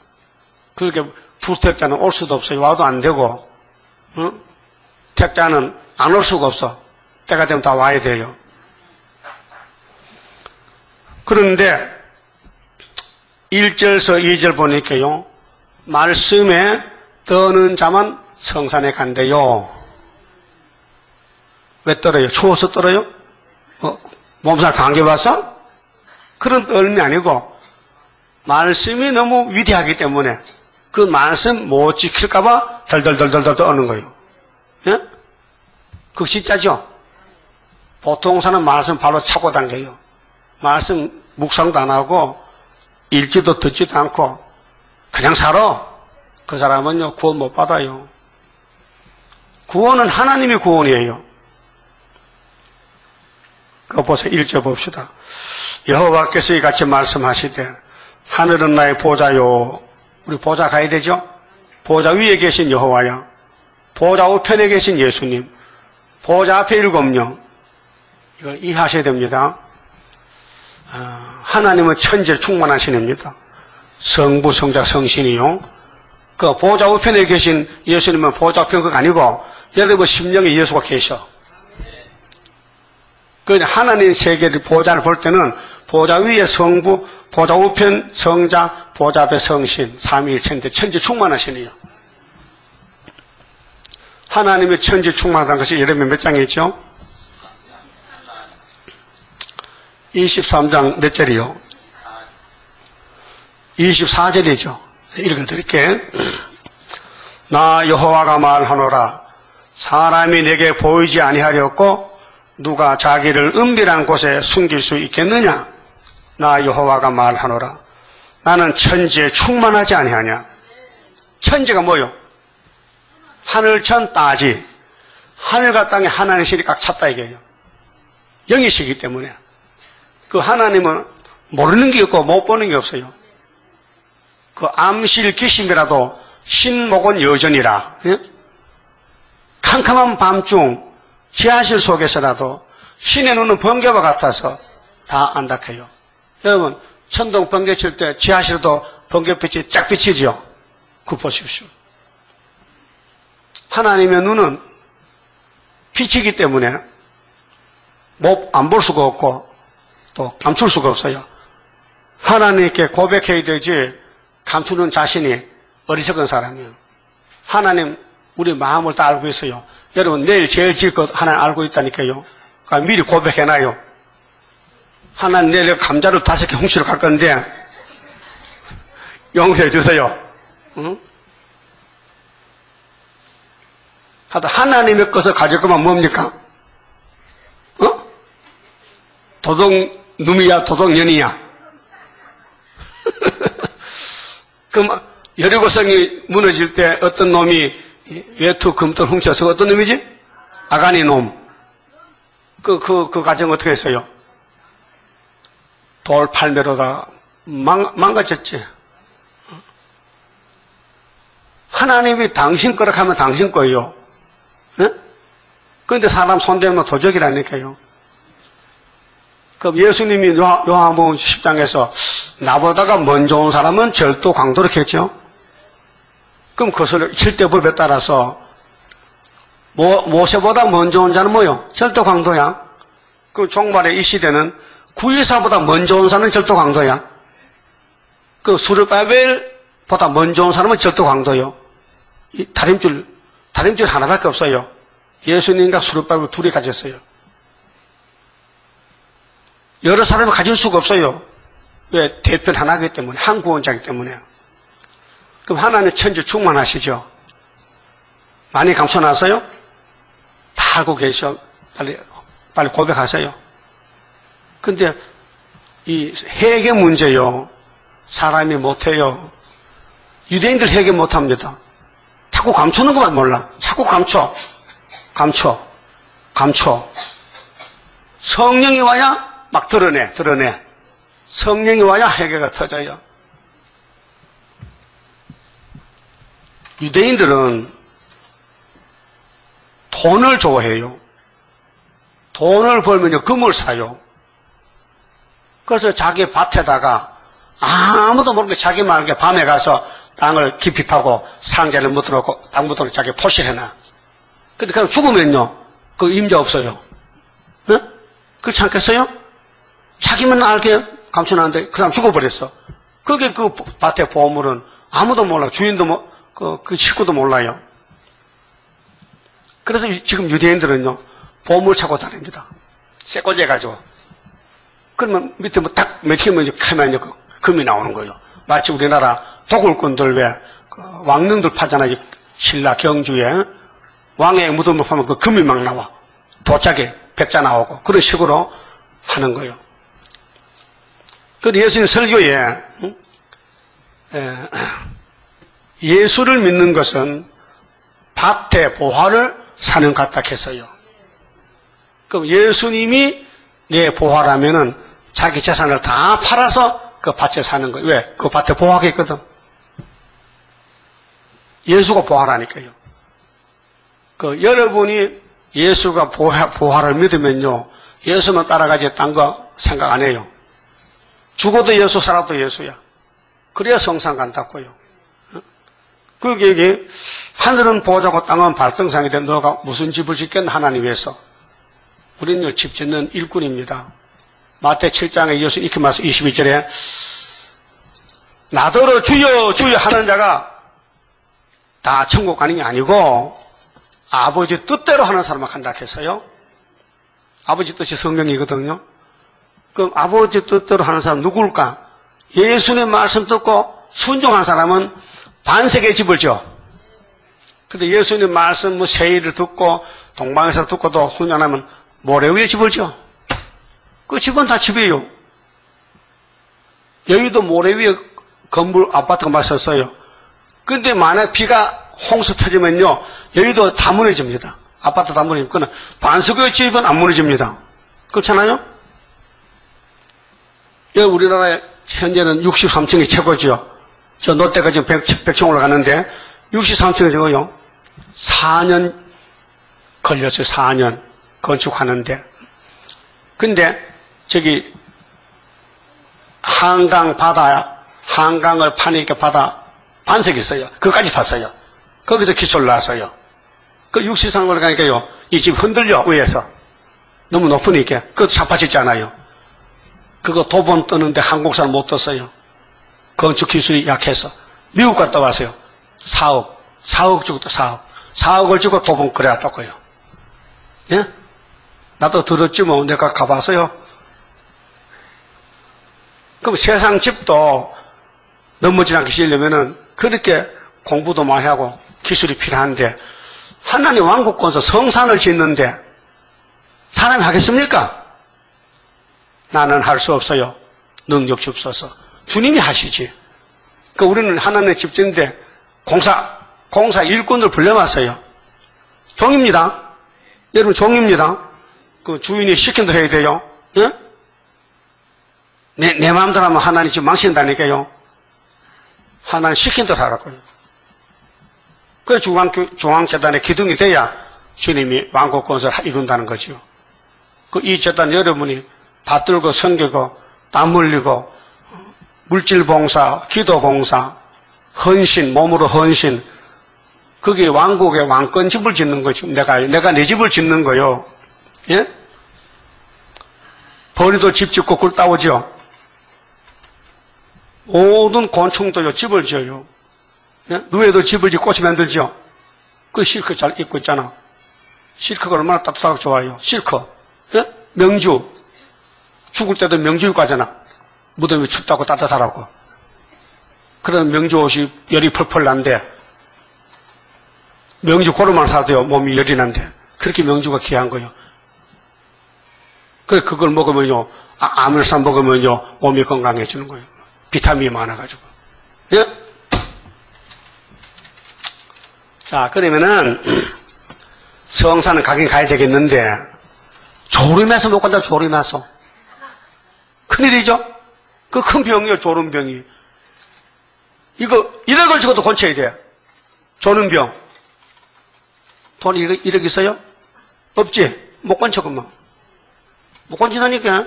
그렇게 부택자는 올 수도 없어요. 와도 안 되고, 택자는 안 올 수가 없어. 때가 되면 다 와야 돼요. 그런데 1절서 2절 보니까요. 말씀에 떠는 자만 성산에 간대요. 왜 떨어요? 추워서 떨어요? 몸살 감기 와서? 그런 떨림이 아니고 말씀이 너무 위대하기 때문에 그 말씀 못 지킬까봐 덜덜덜덜 떠는 거예요. 예? 그거 진짜죠? 보통 사람 말씀 바로 차고 당겨요. 말씀 묵상도 안 하고 읽지도 듣지도 않고 그냥 살아. 그 사람은요 구원 못 받아요. 구원은 하나님의 구원이에요. 그거 보세요. 1절 봅시다. 여호와께서 이같이 말씀하시되 하늘은 나의 보좌요. 우리 보좌 가야 되죠? 보좌 위에 계신 여호와요. 보좌 우편에 계신 예수님. 보좌 앞에 7명. 이걸 이해하셔야 됩니다. 하나님은 천지에 충만하시입니다. 성부, 성자, 성신이요. 그 보좌 우편에 계신 예수님은 보좌 우편 그거 아니고 여러분 심령에 예수가 계셔. 그 하나님 세계를 보좌를 볼 때는 보좌 위에 성부, 보좌 우편 성자, 보좌 앞에 성신, 삼위일체인데 천지 충만하시네요. 하나님의 천지 충만하다는 것이 예레미야 몇 장에 있죠? 23장 몇 절이요? 24절이죠. 읽어드릴게. 나 여호와가 말하노라. 사람이 내게 보이지 아니하려고 누가 자기를 은밀한 곳에 숨길 수 있겠느냐? 나 여호와가 말하노라. 나는 천지에 충만하지 아니하냐? 천지가 뭐요? 하늘천 따지. 하늘과 땅에 하나님의 실이 꽉 찼다 이게요. 영이시기 때문에. 그 하나님은 모르는 게 없고 못 보는 게 없어요. 그 암실 귀신이라도 신목은 여전이라. 예? 캄캄한 밤중 지하실 속에서라도 신의 눈은 번개와 같아서 다 안닥해요. 여러분 천둥 번개 칠 때 지하실도 번개빛이 쫙 비치죠. 그 보십시오. 하나님의 눈은 빛이기 때문에 안 볼 수가 없고 또 감출 수가 없어요. 하나님께 고백해야 되지 감추는 자신이 어리석은 사람이에요. 하나님 우리 마음을 다 알고 있어요. 여러분 내일 제일 질 것 하나님 알고 있다니까요. 그러니까 미리 고백해놔요. 하나님 내일 감자를 5개 훔치러 갈 건데 용서해 주세요. 응? 하여튼 하나님의 것을 가질 거면 뭡니까? 도둑놈이야 도둑년이야. 그럼 여리고성이 무너질 때 어떤 놈이 외투 금돈 훔쳐서 어떤 놈이지? 아가니 놈. 그 가정 어떻게 했어요? 돌 팔매로다 망가졌지. 하나님이 당신 거라 하면 당신 거예요. 그런데 사람 손대면 도적이라니까요. 그럼 예수님이 요한복음 10장에서 나보다가 먼저 온 사람은 절도 강도로 했죠. 그럼 그것을 7대 법에 따라서 모세보다 먼저 온 자는 뭐요? 절도 강도야. 그 종말의 이 시대는 구이사보다 먼저 온 사람은 절도 강도야. 그 수르바벨보다 먼저 온 사람은 절도 강도요. 이 다림줄 하나밖에 없어요. 예수님과 수르바벨 둘이 가졌어요. 여러 사람이 가질 수가 없어요. 왜? 대편 하나이기 때문에, 한 구원자이기 때문에. 그럼 하나님 천지 충만하시죠? 많이 감춰놨어요? 다 알고 계셔. 빨리 고백하세요. 근데 이 회개 문제요. 사람이 못해요. 유대인들 회개 못합니다. 자꾸 감추는 것만 몰라. 자꾸 감춰. 성령이 와야 막 드러내. 성령이 와야 회개가 터져요. 유대인들은 돈을 좋아해요. 돈을 벌면요, 금을 사요. 그래서 자기 밭에다가 아무도 모르게 자기 말게 밤에 가서 땅을 깊이 파고 상자를 묻어놓고 땅 묻어놓고 자기 포실해놔. 근데 그냥 죽으면요, 그 임자 없어요. 네? 그렇지 않겠어요? 자기만 알게 감춰놨는데 그 사람 죽어버렸어. 그게 그 밭의 보물은 아무도 몰라. 주인도 그 식구도 몰라요. 그래서 지금 유대인들은요, 보물 찾고 다닙니다. 쇠꼬리 해가지고. 그러면 밑에 뭐 딱 맥히면 이제 캐면 이제 금이 나오는 거예요. 마치 우리나라 도굴꾼들 왜 왕릉들 파잖아요. 신라 경주에 왕의 무덤을 파면 그 금이 막 나와. 도짝에 백자 나오고. 그런 식으로 하는 거예요. 그런데 예수님 설교에 예수를 믿는 것은 밭의 보화를 사는 것 같다 했어요. 그럼 예수님이 내 보화라면은 자기 재산을 다 팔아서 그 밭에 사는 거예요. 왜? 그 밭에 보화가 있거든. 예수가 보화라니까요. 그 여러분이 예수가 보화를 믿으면요, 예수만 따라가지 딴 거 생각 안 해요. 죽어도 예수, 살아도 예수야. 그래야 성상 간다고요. 그게 이게 하늘은 보호자고 땅은 발등상이 된 너가 무슨 집을 짓겠나 하나님 위해서. 우리는 집 짓는 일꾼입니다. 마태 7장에 예수 이렇게 말씀 22절에 나더러 주여 주여 하는 자가 다 천국 가는 게 아니고 아버지 뜻대로 하는 사람만 간다 했어요. 아버지 뜻이 성경이거든요. 그럼 아버지 뜻대로 하는 사람 누굴까? 예수님 말씀 듣고 순종한 사람은 반세계 집을 져. 근데 예수님 말씀 뭐 세일을 듣고 동방에서 듣고도 순종하면 모래 위에 집을 져. 그 집은 다 집이에요. 여기도 모래 위에 건물 아파트가 막 섰어요. 근데 만약 비가 홍수 터지면요, 여기도 다 무너집니다. 아파트 다 무너집니다. 그러나 반석의 집은 안 무너집니다. 그렇잖아요? 여기 우리나라에 현재는 63층이 최고죠. 저 롯데가 지금 100층 올라가는데 63층이 저거요. 4년 걸렸어요. 4년 건축하는데. 근데 저기 한강 바다, 한강을 파니까 바다 반석이 있어요. 그까지 팠어요. 거기서 기초를 놨어요. 그 63층 올라가니까요, 이 집 흔들려 위에서. 너무 높으니까. 그것도 자파짓지 않아요. 그거 도본 뜨는데 한국 사람 못 떴어요. 건축 기술이 약해서. 미국 갔다 왔어요. 4억 주고 또 4억을 주고 도본 그래왔다고요. 예? 나도 들었지 뭐. 내가 가봤어요. 그럼 세상 집도 넘어지지 않게 지으려면은 그렇게 공부도 많이 하고 기술이 필요한데, 하나님 왕국권서 성산을 짓는데 사람이 하겠습니까? 나는 할 수 없어요. 능력 주옵소서. 주님이 하시지. 그 우리는 하나님의 집인데 공사 일꾼을 불려놨어요. 종입니다. 여러분 종입니다. 그 주인이 시킨 대로 해야 돼요. 예? 내 마음대로 하면 하나님 집 망신다니까요. 하나님 시킨 대로 하라고요. 그 중앙재단의 기둥이 돼야 주님이 왕국권서를 이룬다는 거죠. 그 이 재단 여러분이 받들고 섬기고 땀 흘리고 물질 봉사, 기도 봉사, 헌신, 몸으로 헌신, 그게 왕국의 왕권 집을 짓는 거죠. 내가 내 집을 짓는 거요. 예? 벌이도 집 짓고 굴 따오죠. 모든 곤충도요 집을 지어요. 예? 누에도 집을 짓고 꽃이 만들죠. 그 실크 잘 입고 있잖아. 실크가 얼마나 따뜻하고 좋아요. 실크. 예? 명주. 죽을 때도 명주 입고 가잖아. 무덤이 춥다고 따뜻하라고. 그런 명주 옷이 열이 펄펄 난데, 명주 고루만 사도요 몸이 열이 난데, 그렇게 명주가 귀한 거예요. 그걸 먹으면요, 아밀산 먹으면요 몸이 건강해지는 거예요. 비타민이 많아가지고. 예? 자, 그러면은 성산은 가긴 가야 되겠는데, 조림해서 못 간다. 조림해서 큰일이죠. 그 큰 병이요, 조름병이. 이거 1억을 주고도 고쳐야 돼. 조름병. 돈 1억 있어요? 없지? 못 고쳐, 그만. 못 고친다니까.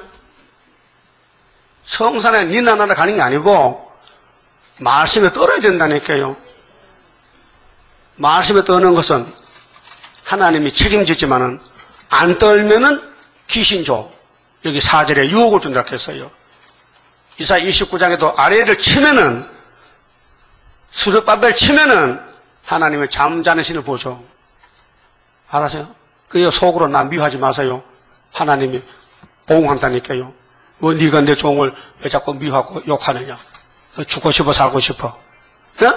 성산에 니나 나라 가는 게 아니고 말씀에 떨어야 된다니까요. 말씀에 떠는 것은 하나님이 책임지지만은 안 떨면은 귀신 줘. 여기 4절에 유혹을 준다고 했어요. 이사 29장에도 아래를 치면은, 수르바벨 치면은 하나님의 잠자는 신을 보죠. 알아세요? 그 속으로 나 미워하지 마세요. 하나님이 보응한다니까요. 왜 네가 내 종을 왜 자꾸 미워하고 욕하느냐? 죽고 싶어 살고 싶어. 예?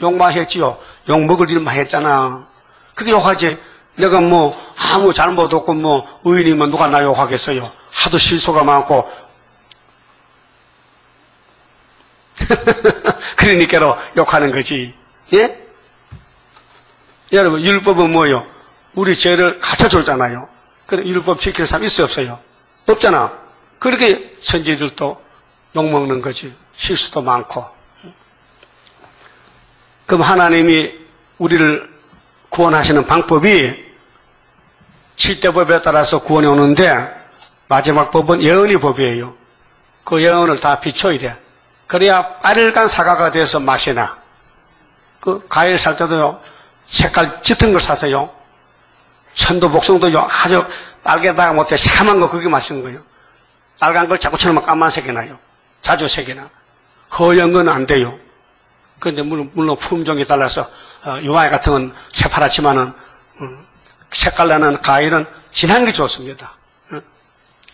욕 많이 했지요. 욕 먹을 일만 했잖아. 그게 욕하지. 내가 뭐 아무 잘못 없고 뭐 의인이면 누가 나 욕하겠어요. 하도 실수가 많고. 그러니까로 욕하는 거지. 예? 여러분 율법은 뭐예요? 우리 죄를 갖춰줬잖아요. 그래 율법 지킬 사람 있어요 없어요? 없잖아. 그렇게 선지들도 욕먹는 거지. 실수도 많고. 그럼 하나님이 우리를 구원하시는 방법이 7대 법에 따라서 구원이 오는데, 마지막 법은 예언의 법이에요. 그 예언을 다 비춰야 돼. 그래야 빨간 사과가 돼서 맛이 나. 그 과일 살 때도요, 색깔 짙은 걸 사세요. 천도 복숭도요, 아주 빨개다가 못해 새카만 거 그게 맛있는 거예요. 빨간 걸 자꾸 쳐놓으면 까만색이 나요. 자주 색이 나. 허연 건 안 돼요. 그런데 물론 품종에 따라서 유아이 같은 건 새파랗지만은 색깔 나는 과일은 진한 게 좋습니다.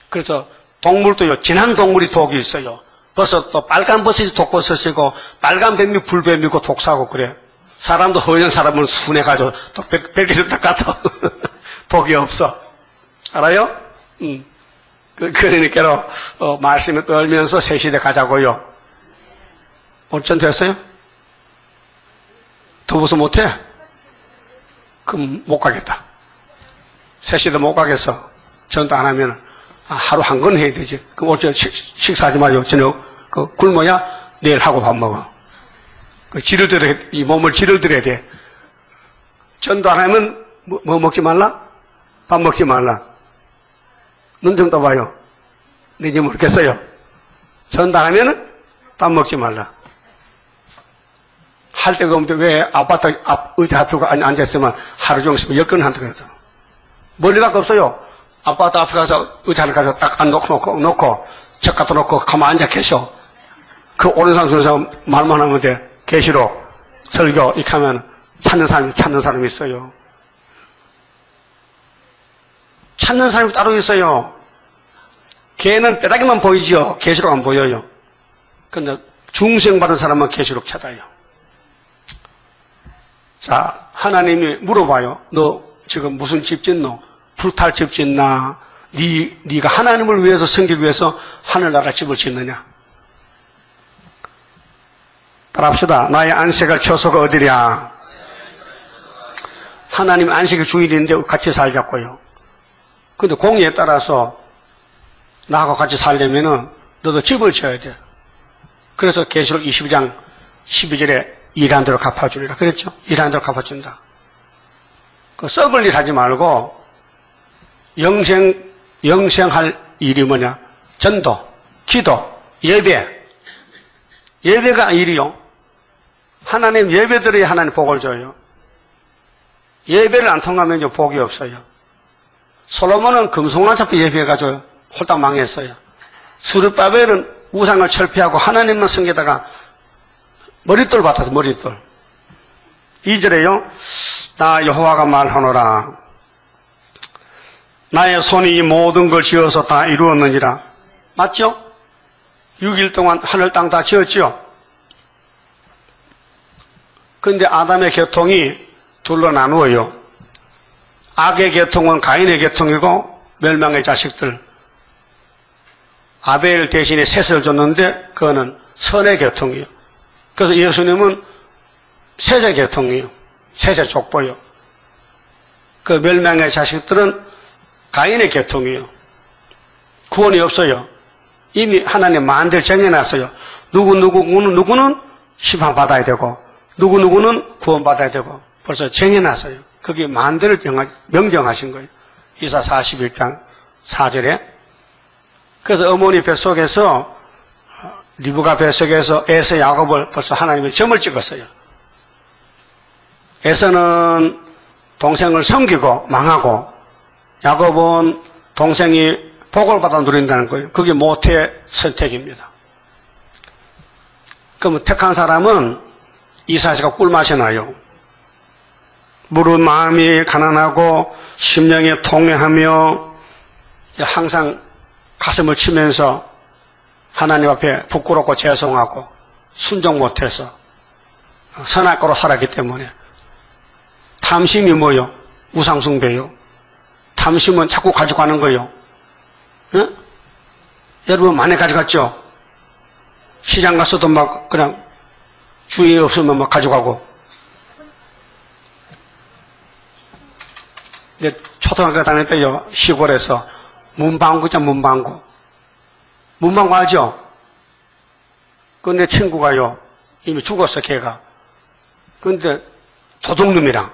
그래서 동물도요, 진한 동물이 독이 있어요. 버섯도 빨간 버섯이 독버섯이고 빨간 뱀이 불뱀이고 독사고 그래. 사람도 허연 사람은 순해가지고 또 벨기를 딱 갖다 독이 없어. 알아요? 그러니까 말씀을 떨면서 새 시대 가자고요. 어쩐 됐어요? 더워서 못해? 그럼 못 가겠다. 새 시대 못 가겠어. 전도 안 하면 하루 한 건 해야 되지. 그럼 어째 식사하지 마요. 저녁 굶어야 내일 하고 밥 먹어. 지를 들여야 돼. 이 몸을 지를 들여야 돼. 전도 안 하면 뭐 먹지 말라? 밥 먹지 말라. 눈 좀 떠봐요. 네 좀 모르겠어요. 전도 안 하면은 밥 먹지 말라. 할 데가 없는데 왜 아파트 앞 의자 앞에 앉아있으면 하루 종일 있으면 10건 한다 그랬어. 멀리 갈거 없어요. 아파트 앞에 가서 의자를 가서 딱 놓고, 책 갖다 놓고 가만 앉아 계셔. 그 오른 상승에서 말만 하면 돼. 계시록, 설교, 이렇게 하면 찾는 사람이 있어요. 찾는 사람이 따로 있어요. 걔는 뼈다귀만 보이지요. 계시록 안 보여요. 근데 중생 받은 사람은 계시록 찾아요. 자, 하나님이 물어봐요. 너 지금 무슨 집 짓노? 불탈 집 짓나? 네가 하나님을 위해서 섬기기 위해서 하늘나라 집을 짓느냐? 따라합시다. 나의 안식을 처소가 어디랴? 하나님 안식의 주일인데 같이 살자고요. 근데 공의에 따라서 나하고 같이 살려면은 너도 집을 지어야 돼. 그래서 계시록 22장 12절에 일한 대로 갚아주리라 그랬죠? 일한 대로 갚아준다. 그 썩을 일 하지 말고 영생할 일이 뭐냐? 전도, 기도, 예배. 예배가 일이요. 하나님 예배 드려야 하나님 복을 줘요. 예배를 안 통하면요 복이 없어요. 솔로몬은 금송아지 잡고 예배해가지고 홀딱 망했어요. 스룹바벨은 우상을 철폐하고 하나님만 섬기다가 머릿돌 받아서 머릿돌. 2절에요. 나 여호와가 말하노라. 나의 손이 이 모든 걸 지어서 다 이루었느니라. 맞죠? 6일 동안 하늘 땅 다 지었죠? 그런데 아담의 계통이 둘로 나누어요. 악의 계통은 가인의 계통이고 멸망의 자식들. 아벨 대신에 셋을 줬는데 그거는 선의 계통이에요. 그래서 예수님은 셋의 계통이에요. 셋의 족보요. 그 멸망의 자식들은 가인의 계통이에요. 구원이 없어요. 이미 하나님 만들 정해놨어요. 누구는 심판받아야 되고 누구는 구원받아야 되고 벌써 정해놨어요. 그게 만들을 명정하신 거예요. 이사 41장 4절에. 그래서 어머니 뱃속에서 리브가 뱃속에서 에서 야곱을 벌써 하나님이 점을 찍었어요. 에서는 동생을 섬기고 망하고 야곱은 동생이 복을 받아 누린다는 거예요. 그게 모태의 선택입니다. 그럼 택한 사람은 이사야가 꿀맛이 나요. 물은 마음이 가난하고 심령이 통회하며 항상 가슴을 치면서 하나님 앞에 부끄럽고 죄송하고 순종 못해서 선악과로 살았기 때문에 탐심이 뭐요? 우상숭배요. 탐심은 자꾸 가져가는 거요. 응? 여러분 많이 가져갔죠? 시장 갔어도 막 그냥 주인이 없으면 막 가져가고. 초등학교 다닐 때요 시골에서 문방구 있잖아. 문방구 알죠? 근데 친구가요 이미 죽었어 걔가. 근데 도둑놈이랑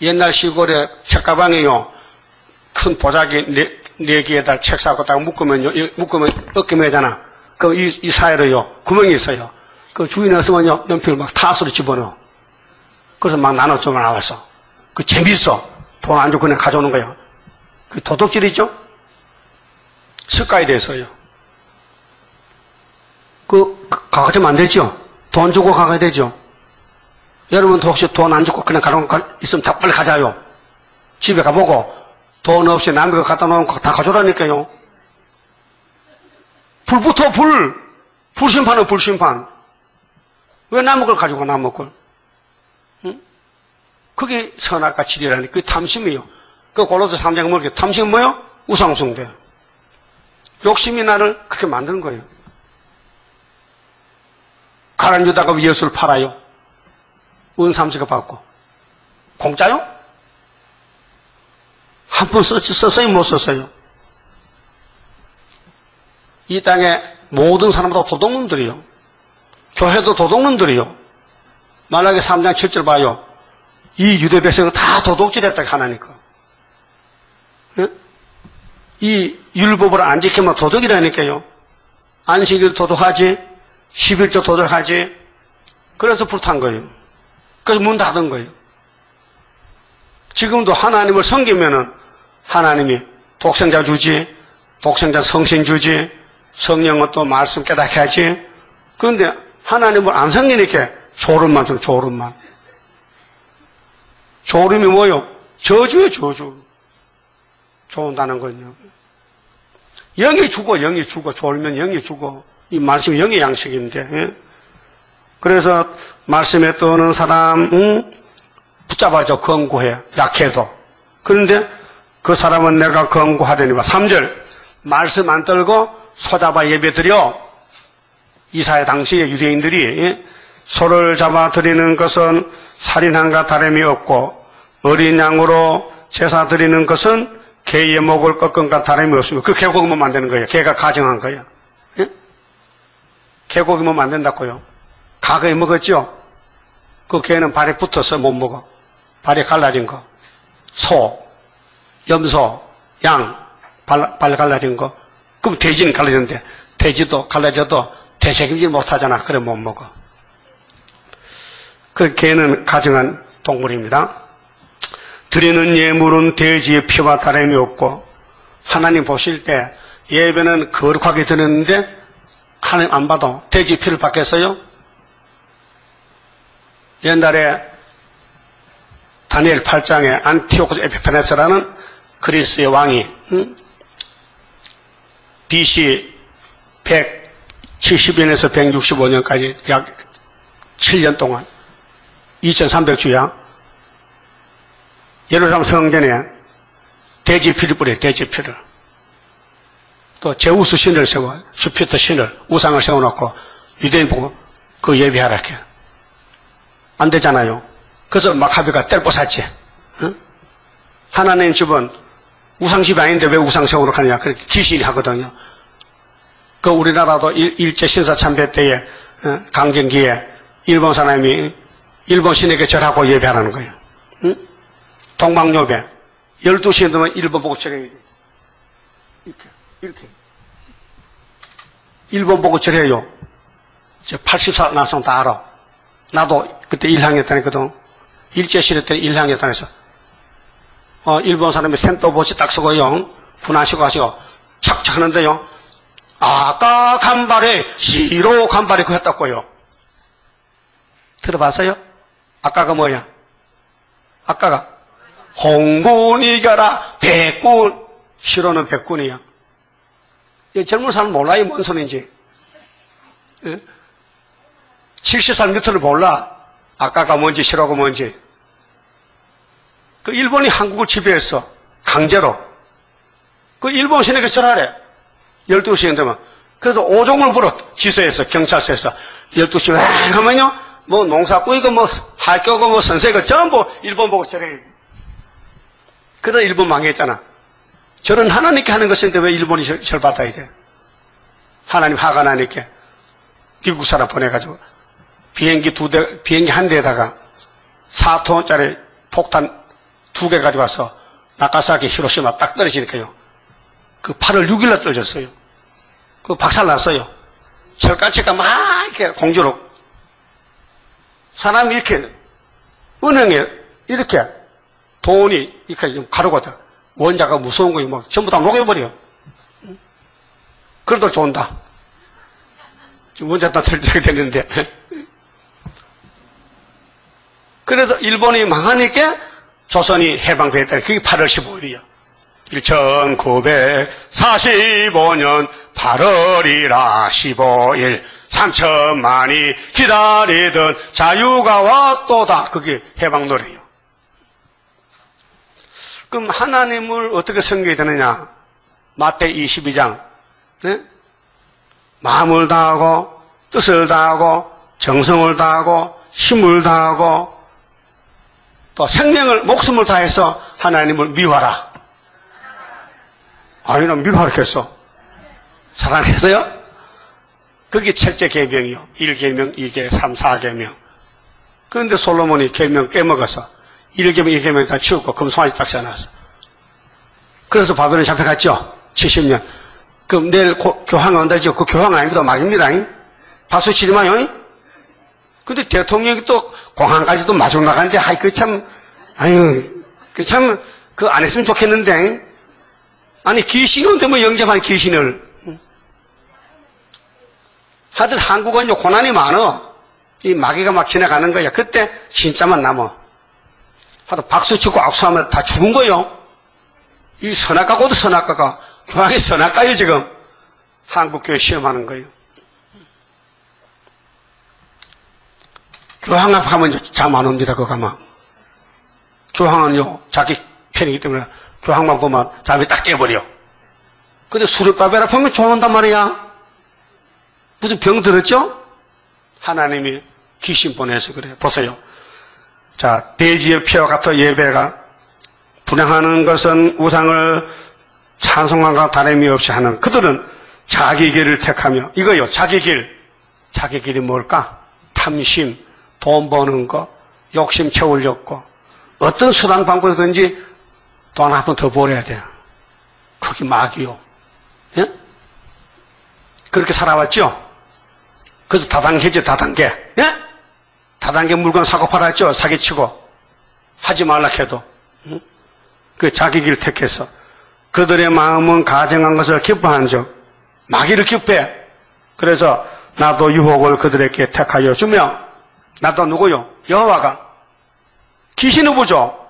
옛날 시골에 책가방에요 큰 보자기 네 개에다 책 사고 딱 묶으면 어깨매잖아. 그럼 이 사이로요 구멍이 있어요. 그 주인이 없으면요 연필을 막 타수로 집어넣어. 그래서 막 나눠주면 나왔어. 그 재밌어. 돈 안 주고 그냥 가져오는 거예요. 그 도둑질이죠? 습관이 돼서요. 가져면 안 되죠? 돈 주고 가야 되죠? 여러분도 혹시 돈 안 주고 그냥 가져온 거 있으면 다 빨리 가자요. 집에 가보고 돈 없이 남의 거 갖다 놓은 거 다 가져오라니까요. 불부터 불심판은 불심판. 왜 남의 걸 가지고 남의 걸? 응? 그게 선악과 질이라니. 그게 탐심이요. 그 골로새 3장 뭐게 탐심은 뭐요? 우상숭배. 욕심이 나를 그렇게 만드는 거예요. 가난 유다가 예수를 팔아요. 은 30개 받고. 공짜요? 한 번 썼어요? 못 썼어요? 이 땅에 모든 사람도 도둑놈들이요. 교회도 도둑놈들이요. 말라기 3장 7절 봐요. 이 유대 백성은 다 도둑질했다 하나니까. 네? 이 율법을 안 지키면 도둑이라니까요. 안식일 도둑하지, 11조 도둑하지. 그래서 불탄 거예요. 그래서 문 닫은 거예요. 지금도 하나님을 섬기면은 하나님이 독생자 주지, 독생자 성신 주지, 성령은 또 말씀 깨닫게 하지. 그런데 하나님을 안 섬기니까 졸음만 좀 졸음만. 졸음이 뭐요? 저주예요, 저주. 좋은다는 건요. 영이 죽어, 영이 죽어. 졸면 영이 죽어. 이 말씀이 영의 양식인데. 예? 그래서 말씀에 떠오는 사람 붙잡아줘, 권고해. 약해도. 그런데 그 사람은 내가 권고하려니와 3절 말씀 안 떨고 소잡아 예배드려. 이사야 당시에 유대인들이 예? 소를 잡아 드리는 것은 살인함과 다름이 없고 어린 양으로 제사 드리는 것은 개의 목을 꺾은과 다름이 없으며 그 개고기만 만드는 거예요. 개가 가정한 거예요. 예? 개고기만 만든다고요. 과거에 먹었죠? 그 개는 발에 붙어서 못 먹어. 발에 갈라진 거. 소, 염소, 양, 발 갈라진 거. 그럼 돼지는 갈라졌는데 돼지도 갈라져도 되새기지 못하잖아. 그래 못 먹어. 그 개는 가정한 동물입니다. 드리는 예물은 돼지의 피와 다름이 없고 하나님 보실 때 예배는 거룩하게 드렸는데 하나님 안 봐도 돼지 피를 받겠어요? 옛날에 다니엘 8장에 안티오코스 에피파네스라는 그리스의 왕이 BC 170년에서 165년까지 약 7년 동안 2300주야 예루살렘 성전에 돼지 피를 뿌려요. 돼지 피를. 또 제우스 신을 세워 슈피터 신을 우상을 세워놓고 유대인 보고 그 예배하라 해. 안 되잖아요. 그래서 마카비가 뗄뽀샀지. 응? 하나님 집은 우상집이 아닌데 왜 우상 세우러 가느냐. 그렇게 귀신이 하거든요. 그 우리나라도 일제 신사 참배 때에 강점기에 일본 사람이 일본 신에게 절하고 예배하라는 거예요. 응? 동방요배 12시에 되면 일본 보고 절해요. 이렇게 일본 보고 절해요. 80살 나서 다 알아. 나도 그때 1학년 다녔거든. 일제시대 때 1학년 다녔어. 일본 사람이 센토보치 딱 쓰고요. 분하시고 하시고 착착 하는데요. 아까 간발에 시로 간발에 그 했다고요. 들어봤어요? 아까가 뭐야? 아까가 홍군 이겨라 백군. 시로는 백군이야. 젊은 사람 몰라요. 뭔 소리인지. 70살 밑으로 몰라. 아까가 뭔지 시로가 뭔지. 그 일본이 한국을 지배했어. 강제로. 그 일본 신에게 절하래. 12시에 되면. 그래서 오종을 불어. 지서에서, 경찰서에서. 12시에 하면요. 뭐 농사 꾸이고 뭐 학교고 뭐 선생이고 전부 일본 보고 절해. 그러다 일본 망했잖아. 절은 하나님께 하는 것인데 왜 일본이 절 받아야 돼? 하나님 화가 나니까 미국 사람 보내가지고 비행기 한 대에다가 4톤짜리 폭탄 2개 가지고 와서 나가사키 히로시마 딱 떨어지니까요. 그 8월 6일날 떨어졌어요. 그 박살났어요. 철가치가 막 이렇게 공주로 사람이 이렇게 은행에 이렇게 돈이 이렇게 가르거든. 원자가 무서운 거예요. 뭐 전부 다 녹여버려. 그래도 좋은다. 지금 원자 다 설정이 됐는데. 그래서 일본이 망하니까 조선이 해방됐다. 그게 8월 15일이야. 1945년 8월이라 15일 3천만이 기다리던 자유가 왔도다. 그게 해방 노래예요. 그럼 하나님을 어떻게 섬겨야 되느냐? 마태 22장. 네? 마음을 다하고 뜻을 다하고 정성을 다하고 힘을 다하고 또 생명을 목숨을 다해서 하나님을 미워하라. 아니, 난 미워하라 했어. 사랑했어요? 그게 첫째 계명이요. 1계명, 2계명, 3, 4계명. 그런데 솔로몬이 계명 깨먹어서 1계명, 2계명 다 치웠고 금송아지 딱 써놨어. 그래서 바벨론에 잡혀갔죠. 70년. 그럼 내일 교황 온다죠. 그 교황 아닙니다. 맞습니다. 박수 치지 마요. 근데 대통령이 또 공항까지도 마중 나가는데, 그 참, 그 안 했으면 좋겠는데, 아니, 귀신이 온데 뭐 영접하는 귀신을. 하여튼 한국은 고난이 많어. 이 마귀가 막 지나가는 거야. 그때 진짜만 남어. 하여튼 박수 치고 악수하면 다 죽은 거요. 이 선악과고도 선악과가, 교황이 선악과요, 지금. 한국교회 시험하는 거예요. 교황 앞에 가면 잠 안 옵니다, 그거 가면. 교황은요, 자기 편이기 때문에 교황만 보면 잠이 딱 깨버려. 근데 술을 빠베라 보면 좋아한단 말이야. 무슨 병 들었죠? 하나님이 귀신 보내서 그래요. 보세요. 자, 돼지의 피와 같아 예배가 분양하는 것은 우상을 찬송함과 다름이 없이 하는 그들은 자기 길을 택하며 이거요. 자기 길. 자기 길이 뭘까? 탐심, 돈 버는 거, 욕심 채우려고 어떤 수단 방법이든지 돈 한 번 더 벌어야 돼요. 그게 마귀요. 예? 그렇게 살아왔죠? 그래서 다단계죠, 다단계. 예? 다단계 물건 사고 팔았죠, 사기치고. 하지 말라 해도. 응? 그 자기 길을 택해서. 그들의 마음은 가정한 것을 기뻐하는 적. 마귀를 기뻐해. 그래서 나도 유혹을 그들에게 택하여 주며, 나도 누구요? 여호와가. 귀신을 보죠?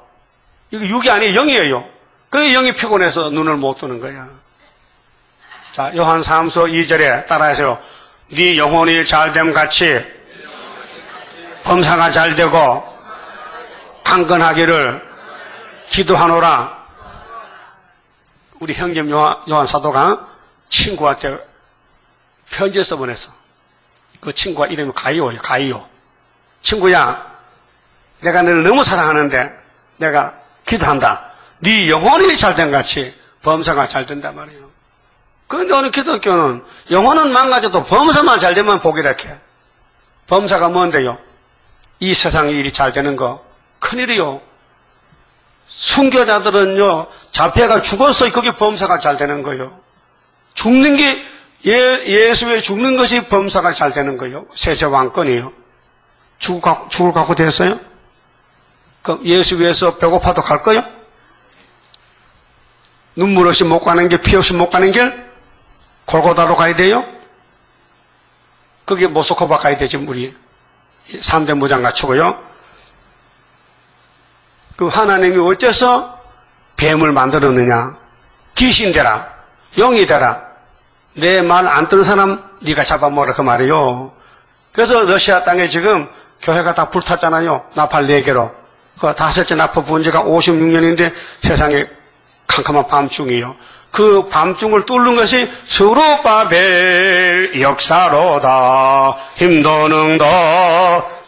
이거 육이 아니에요, 영이에요. 그래서 영이 피곤해서 눈을 못 뜨는 거야. 자, 요한 3서 2절에 따라하세요. 네 영혼이 잘됨 같이 범사가 잘되고 강건하기를 기도하노라. 우리 형님 요한 사도가 친구한테 편지 써보냈어. 그 친구가 이름이 가이오예요. 가이오. 친구야, 내가 너를 너무 사랑하는데 내가 기도한다. 네 영혼이 잘된 같이 범사가 잘된단 말이에요. 그런데 오늘 기독교는 영혼은 망가져도 범사만 잘되면 복이라 해. 범사가 뭔데요? 이 세상 일이 잘되는 거 큰일이요. 순교자들은요 잡혀가 죽었어요. 그게 범사가 잘되는 거예요. 죽는 게 예수에 죽는 것이 범사가 잘되는 거예요. 세세왕권이에요. 죽을 갖고 됐어요? 그럼 예수 위해서 배고파도 갈 거요? 눈물 없이 못 가는 길, 피 없이 못 가는 길? 골고다로 가야 돼요? 그게 모스크바 가야 되지, 우리. 3대 무장 갖추고요. 그 하나님이 어째서 뱀을 만들었느냐? 귀신 되라. 영이 되라. 내 말 안 듣는 사람 네가 잡아먹으라 그 말이에요. 그래서 러시아 땅에 지금 교회가 다 불탔잖아요. 나팔 4개로. 그 다섯째 나팔 본 지가 56년인데 세상에 캄캄한 밤중이에요. 그 밤중을 뚫는 것이 스룹바벨 역사로다. 힘도 능도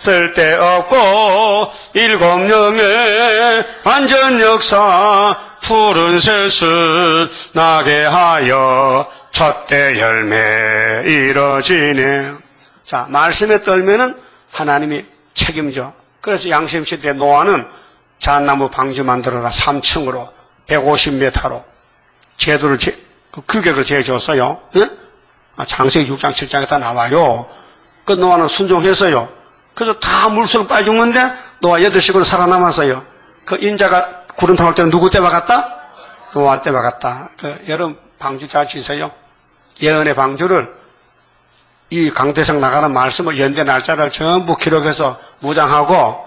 쓸데없고 7명의 완전 역사 푸른 새순 나게 하여 첫대 열매 이뤄지네. 자, 말씀에 떨면은 하나님이 책임져. 그래서 양심시대 노아는 잣나무 방주 만들어라 3층으로 150m로 제도를 그 규격을 재줬어요. 예? 창세기 6장 7장에 다 나와요. 그 노아는 순종했어요. 그래서 다 물속으로 빠져 죽는데 노아 8식으로 살아남았어요. 그 인자가 구름 타올 때 누구 때 박았다? 노아 때 박았다. 그 여러분 방주 잘 치세요. 예언의 방주를 이 강대상 나가는 말씀을 연대 날짜를 전부 기록해서 무장하고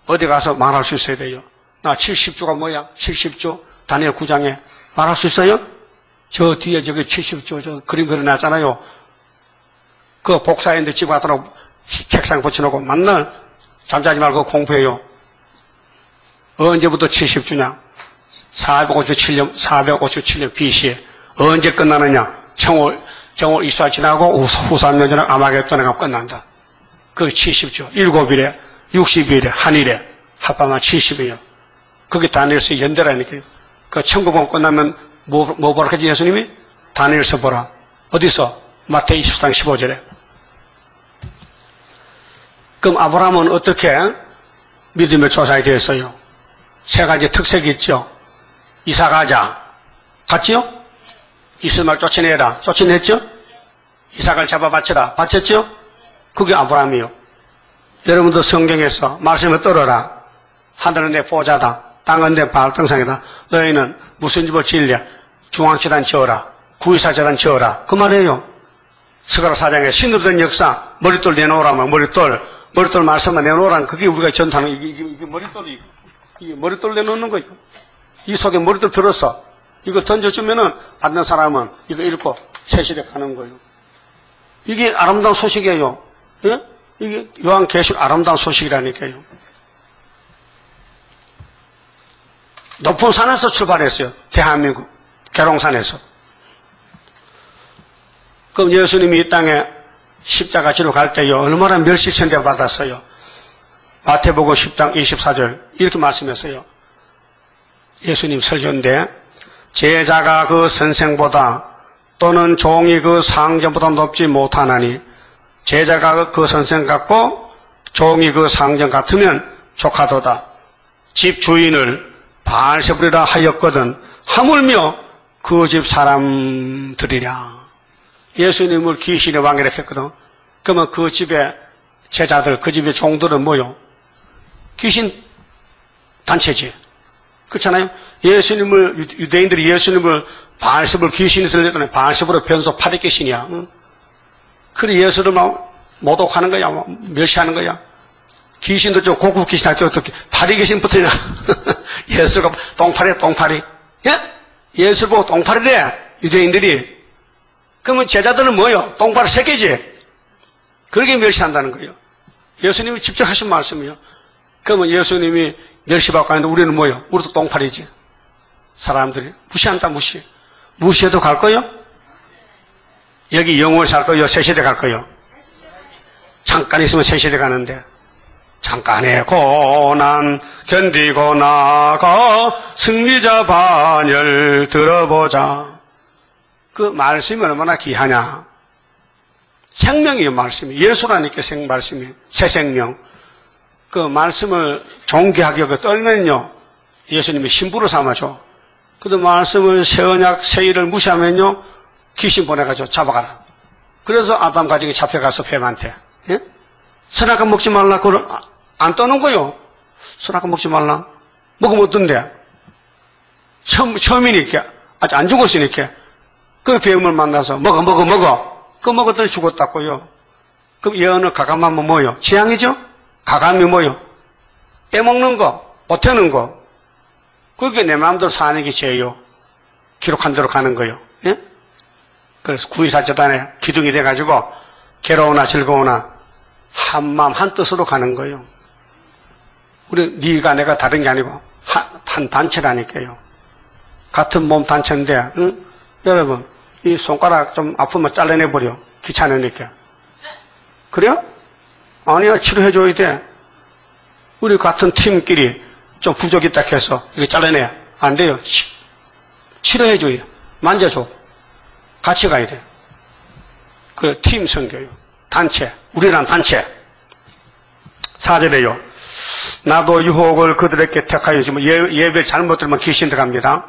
어디 가서 말할 수 있어야 돼요. 나 70주가 뭐야? 70주 다니엘 9장에 말할 수 있어요? 저 뒤에 저기 70주 저 그림 그려놨잖아요. 그 복사했는데 집에 가도록 책상 붙여놓고 맨날 잠자지 말고 공부해요. 언제부터 70주냐? 457년 BC에 언제 끝나느냐? 정월 이사 지나고 후삼년 지나고 아마겟돈에 가면 끝난다. 그 70주 7일에 60일에 한일에 합하면 70이에요. 그게 다니엘서 연대라니까요. 그 천국은 끝나면 뭐 보라 하지 예수님이? 다니엘서 보라. 어디서? 마태이 20장 15절에. 그럼 아브라함은 어떻게 믿음의 조상이 되었어요? 3가지 특색이 있죠. 이사 가자. 갔지요? 이스마엘 쫓아내라. 쫓아냈죠? 이삭을 잡아 바쳐라. 바쳤죠? 그게 아브라함이요. 여러분도 성경에서 말씀을 떨어라. 하늘은 내 보좌다. 땅은 내 발등상이다. 너희는 무슨 집을 지을래? 중앙재단 지어라. 구의사재단 지어라. 그 말이에요. 스가랴 4장에 신으로 된 역사, 머릿돌 내놓으라면 머릿돌 말씀만 내놓으라면 그게 우리가 전하는 이게 머릿돌이, 이게 머릿돌 내놓는 거예요. 이 속에 머릿돌 들었어. 이거 던져주면은 받는 사람은 이거 읽고 세실에 가는 거예요. 이게 아름다운 소식이에요. 예? 이게 요한계시록 아름다운 소식이라니까요. 높은 산에서 출발했어요. 대한민국 계룡산에서. 그럼 예수님이 이 땅에 십자가 지러 갈 때요 얼마나 멸시천대 받았어요. 마태복음 10장 24절 이렇게 말씀했어요. 예수님 설교인데 제자가 그 선생보다 또는 종이 그 상전보다 높지 못하나니 제자가 그 선생 같고 종이 그 상전 같으면 조카도다. 집 주인을 바알세불이라 하였거든 하물며 그 집 사람들이랴. 예수님을 귀신의 왕이라 했거든. 그러면 그 집의 제자들, 그 집의 종들은 뭐요? 귀신 단체지. 그렇잖아요? 유대인들이 예수님을 바알세불 귀신이 들렸더니 바알세불의 변소 파리 귀신이야. 응? 그래 예수를 막 모독하는 거야. 멸시하는 거야. 귀신도 좀 고급 귀신한테 어떻게 파리 귀신 붙으냐. 예수가 똥파리야 똥파리. 예? 예수를 보고 똥파리래. 유대인들이. 그러면 제자들은 뭐요? 똥파리 새끼지. 그렇게 멸시한다는 거예요. 예수님이 직접 하신 말씀이요. 그러면 예수님이 멸시받고 하는데 우리는 뭐요? 우리도 똥파리지. 사람들이 무시한다 무시. 무시해도 갈 거요? 여기 영원히 살 거요? 세시대 갈 거요? 잠깐 있으면 세시대 가는데 잠깐의 고난 견디고 나가 승리자 반열 들어보자. 그 말씀이 얼마나 귀하냐. 생명이에요 말씀이. 예수라니까 말씀이 새 생명. 그 말씀을 존귀하게 떨면요 예수님이 신부로 삼아줘. 근데 말씀을 새 언약 새 일을 무시하면요 귀신 보내가지고 잡아가라. 그래서 아담 가족이 잡혀가서 뱀한테 예? 선악과 먹지 말라. 그걸 안 떠는 거요. 선악과 먹지 말라. 먹으면 어떤데? 처음이니까 아직 안 죽었으니까 그 뱀을 만나서 먹어. 그 먹었더니 죽었다고요. 그럼 예언을 가감하면 뭐요? 재앙이죠? 가감이 뭐요? 빼먹는 거, 못하는 거. 그게 내 마음대로 사는 게 죄요. 기록한 대로 가는 거요. 예? 그래서 구의사재단에 기둥이 돼가지고 괴로우나 즐거우나 한 마음 한 뜻으로 가는 거예요. 우리 네가 내가 다른 게 아니고 한 단체라니까요. 같은 몸 단체인데 응? 여러분 이 손가락 좀 아프면 잘라내버려. 귀찮으니까. 그래요? 아니야 치료해줘야 돼. 우리 같은 팀끼리 좀 부족이 있다 해서 이거 잘라내. 안 돼요. 치료해줘야 돼. 만져줘. 같이 가야 돼. 그 팀 선교요. 단체. 우리란 단체. 4절에요. 나도 유혹을 그들에게 택하여 주면 예배 잘못 들으면 귀신 들어갑니다.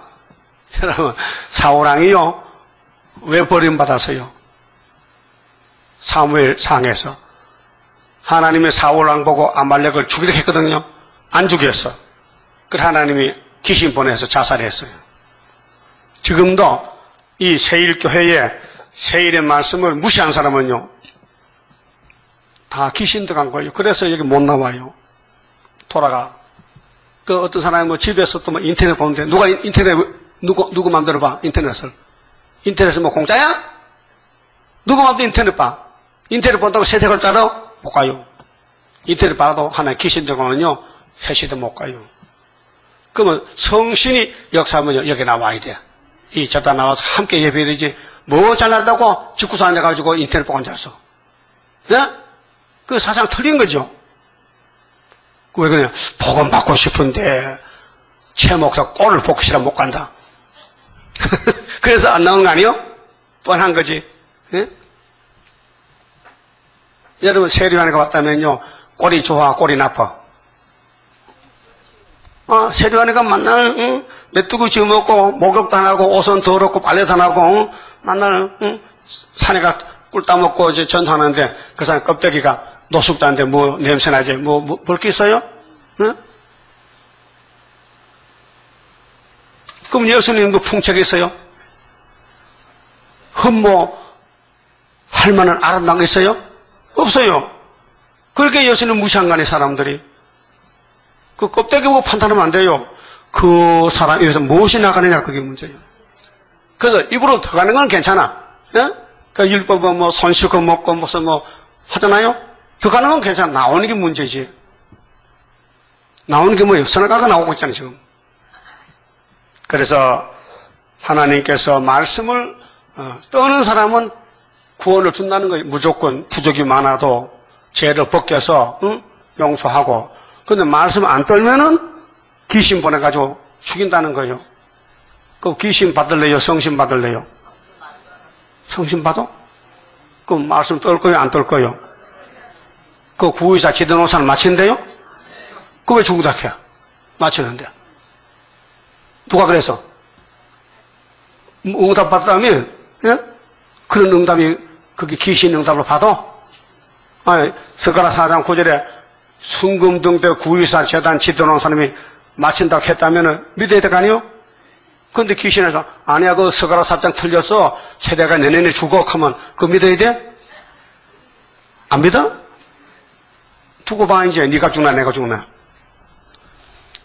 여러분 사울왕이요. 왜 버림받았어요? 사무엘 상에서 하나님이 사울왕 보고 아말렉을 죽이려 했거든요. 안 죽였어. 그래서 하나님이 귀신 보내서 자살했어요. 지금도 이 세일교회에 세일의 말씀을 무시한 사람은요 다 귀신 들어간 거예요. 그래서 여기 못 나와요. 돌아가. 그 어떤 사람이 뭐 집에서 또 뭐 인터넷 보는데 누가 인터넷 누구 맘대로 봐 인터넷을. 인터넷은 뭐 공짜야? 누구 맘대로 인터넷 봐. 인터넷 본다고 세색을 짜러 못 가요. 인터넷 봐도 하나의 귀신 들어가면요 세시도 못 가요. 그러면 성신이 역사하면 여기 나와야 돼. 이 저다 나와서 함께 예배드리지 뭐 잘난다고 집구서 앉아가지고 인터넷 보고 앉았어. 네? 그 사상 틀린 거죠. 왜 그러냐? 복음 받고 싶은데 최 목사 꼴을 보기 싫어 못 간다. 그래서 안 나오는 거 아니에요? 뻔한 거지. 네? 여러분 세리와니가 왔다면요 꼴이 좋아 꼴이 나빠? 세리와니가 만날 메뚜기 지어먹고 목욕도 안 하고 옷은 더럽고 빨래도 안 하고 만날 산에 가 꿀 따먹고 이제 전도하는데 그 사람 껍데기가 노숙도 안 돼 뭐 냄새나지 볼 게 있어요? 응? 그럼 예수님도 풍채가 있어요? 흠모할 만한 아름다운 게 있어요? 없어요. 그렇게 예수님 무시한 거 아니에요, 사람들이. 그 껍데기 보고 판단하면 안 돼요. 그 사람 입에서 무엇이 나가느냐, 그게 문제예요. 그래서 입으로 들어가는 건 괜찮아. 예? 그 율법은 뭐 손 씻고 먹고 무슨 뭐 하잖아요? 들어가는 건 괜찮아. 나오는 게 문제지. 나오는 게 뭐예요? 선악과가 나오고 있잖아요, 지금. 그래서 하나님께서 말씀을 떠는 사람은 구원을 준다는 거예요. 무조건 부족이 많아도 죄를 벗겨서 용서하고. 근데 말씀 안 떨면은 귀신 보내가지고 죽인다는 거예요. 그 귀신 받을래요? 성신 받을래요? 성신 받아? 그럼 말씀 떨 거예요? 안 떨 거예요? 그 구의사 기도노사는 마친대요? 그 왜 죽으다 캐? 마치는데. 누가 그래서? 응답 받다면, 예? 그런 응답이, 그게 귀신 응답을 받아? 아니, 스가랴 4장 9절에 순금등대 구의사 재단 지도놓은 사람이 마친다고 했다면 믿어야 될 거 아니요? 근데 귀신에서, 아니야, 그 스가랴 4장 틀렸어. 세대가 내년에 죽어. 하면, 그거 믿어야 돼? 안 믿어? 두고 봐, 이제. 네가 죽나, 내가 죽나.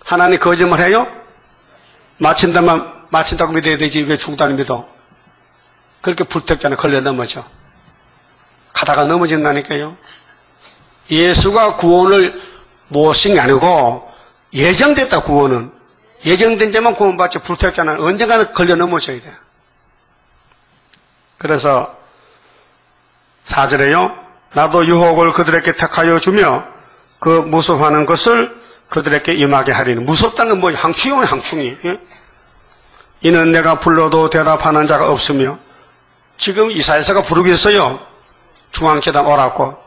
하나님 거짓말 해요? 마친다고 믿어야 되지. 왜 죽다니 믿어? 그렇게 불택전에 걸려 넘어져. 가다가 넘어진다니까요. 예수가 구원을 모신 게 아니고 예정됐다, 구원은. 예정된 데만 구원받지 불택전은 언젠가는 걸려 넘어져야 돼. 그래서 4절에요. 나도 유혹을 그들에게 택하여 주며 그 무섭하는 것을 그들에게 임하게 하리니. 무섭다는 건 뭐예요? 항충이요, 항충이. 예? 이는 내가 불러도 대답하는 자가 없으며. 지금 이사야서가 부르고 있어요. 중앙재단 오라고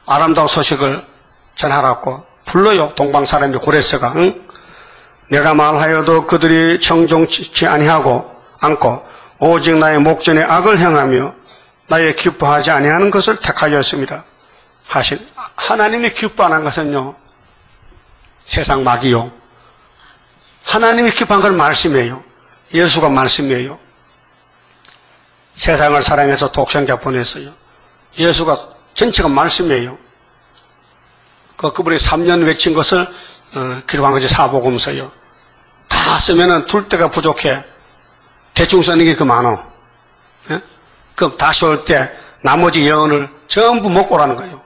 아름다운 소식을 전하라고 불러요. 동방 사람이 고레스가. 응? 내가 말하여도 그들이 청종치 아니하고 않고 오직 나의 목전에 악을 행하며 나의 기뻐하지 아니하는 것을 택하였습니다. 하신 하나님이 기뻐하는 것은요, 세상 막이요. 하나님이 기뻐한 건 말씀이에요. 예수가 말씀이에요. 세상을 사랑해서 독생자 보냈어요. 예수가 전체가 말씀이에요. 그분이 3년 외친 것을 기록한 것이 사복음서요. 다 쓰면은 둘 데가 부족해. 대충 쓰는 게 그 많어. 예? 그럼 다시 올 때 나머지 예언을 전부 먹고 오라는 거예요.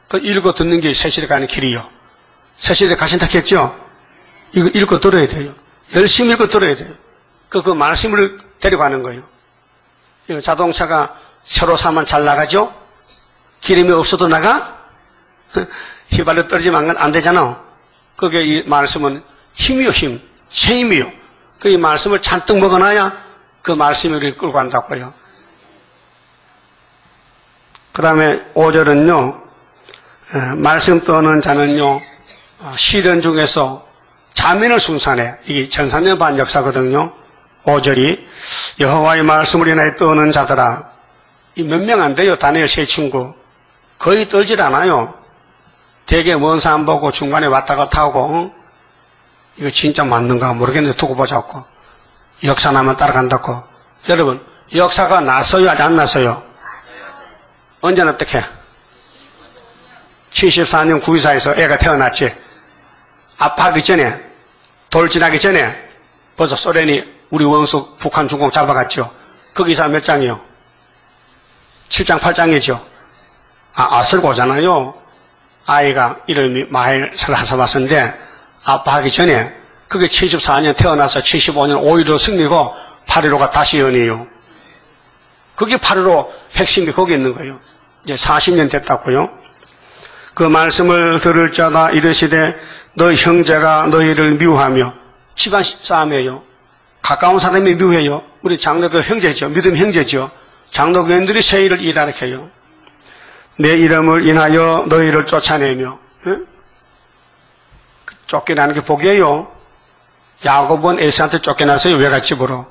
그 읽어 듣는 게 새시대 가는 길이요. 새시대 가신다 했죠? 이거 읽어 들어야 돼요. 열심히 읽어 들어야 돼요. 그 말씀을 데려가는 거예요. 자동차가 새로 사면 잘 나가죠? 기름이 없어도 나가? 휘발유 떨어지면 안 되잖아. 그게 이 말씀은 힘이요, 힘. 새 힘이요. 그 이 말씀을 잔뜩 먹어놔야 그 말씀이 우리를 끌고 간다고요. 그 다음에 5절은요, 말씀 떠는 자는요, 시련 중에서 자민을 순산해. 이게 전산년반 역사거든요. 5절이 여호와의 말씀을 인하여 떠는 자들아. 이 몇 명 안 돼요. 다니엘 세 친구. 거의 떨질 않아요. 되게 먼 산 보고 중간에 왔다 갔다 하고, 이거 진짜 맞는가 모르겠는데 두고 보자고. 역사 나면 따라간다고. 여러분, 역사가 났어요? 아직 안 났어요? 언제나 어떻게? 74년 구의사에서 애가 태어났지. 아파하기 전에, 돌진하기 전에 벌써 소련이 우리 원수 북한 중공 잡아갔죠. 거기서 몇 장이요? 7장 8장이죠. 설고잖아요. 아이가 이름이 마일 살라사바스인데 아파하기 전에 그게 74년 태어나서 75년 5.15 승리고 8.15가 다시 연이에요. 그게 8.15 핵심이 거기 있는 거예요. 이제 40년 됐다고요. 그 말씀을 들을 자다 이르시되 너희 형제가 너희를 미워하며. 집안 싸움이에요. 가까운 사람이 미워해요. 우리 장로교 형제죠. 믿음 형제죠. 장로교인들이 세일을 일으켜요. 내 이름을 인하여 너희를 쫓아내며. 응? 쫓겨나는 게 복이에요. 야곱은 에서한테 쫓겨났어요. 외갓집으로.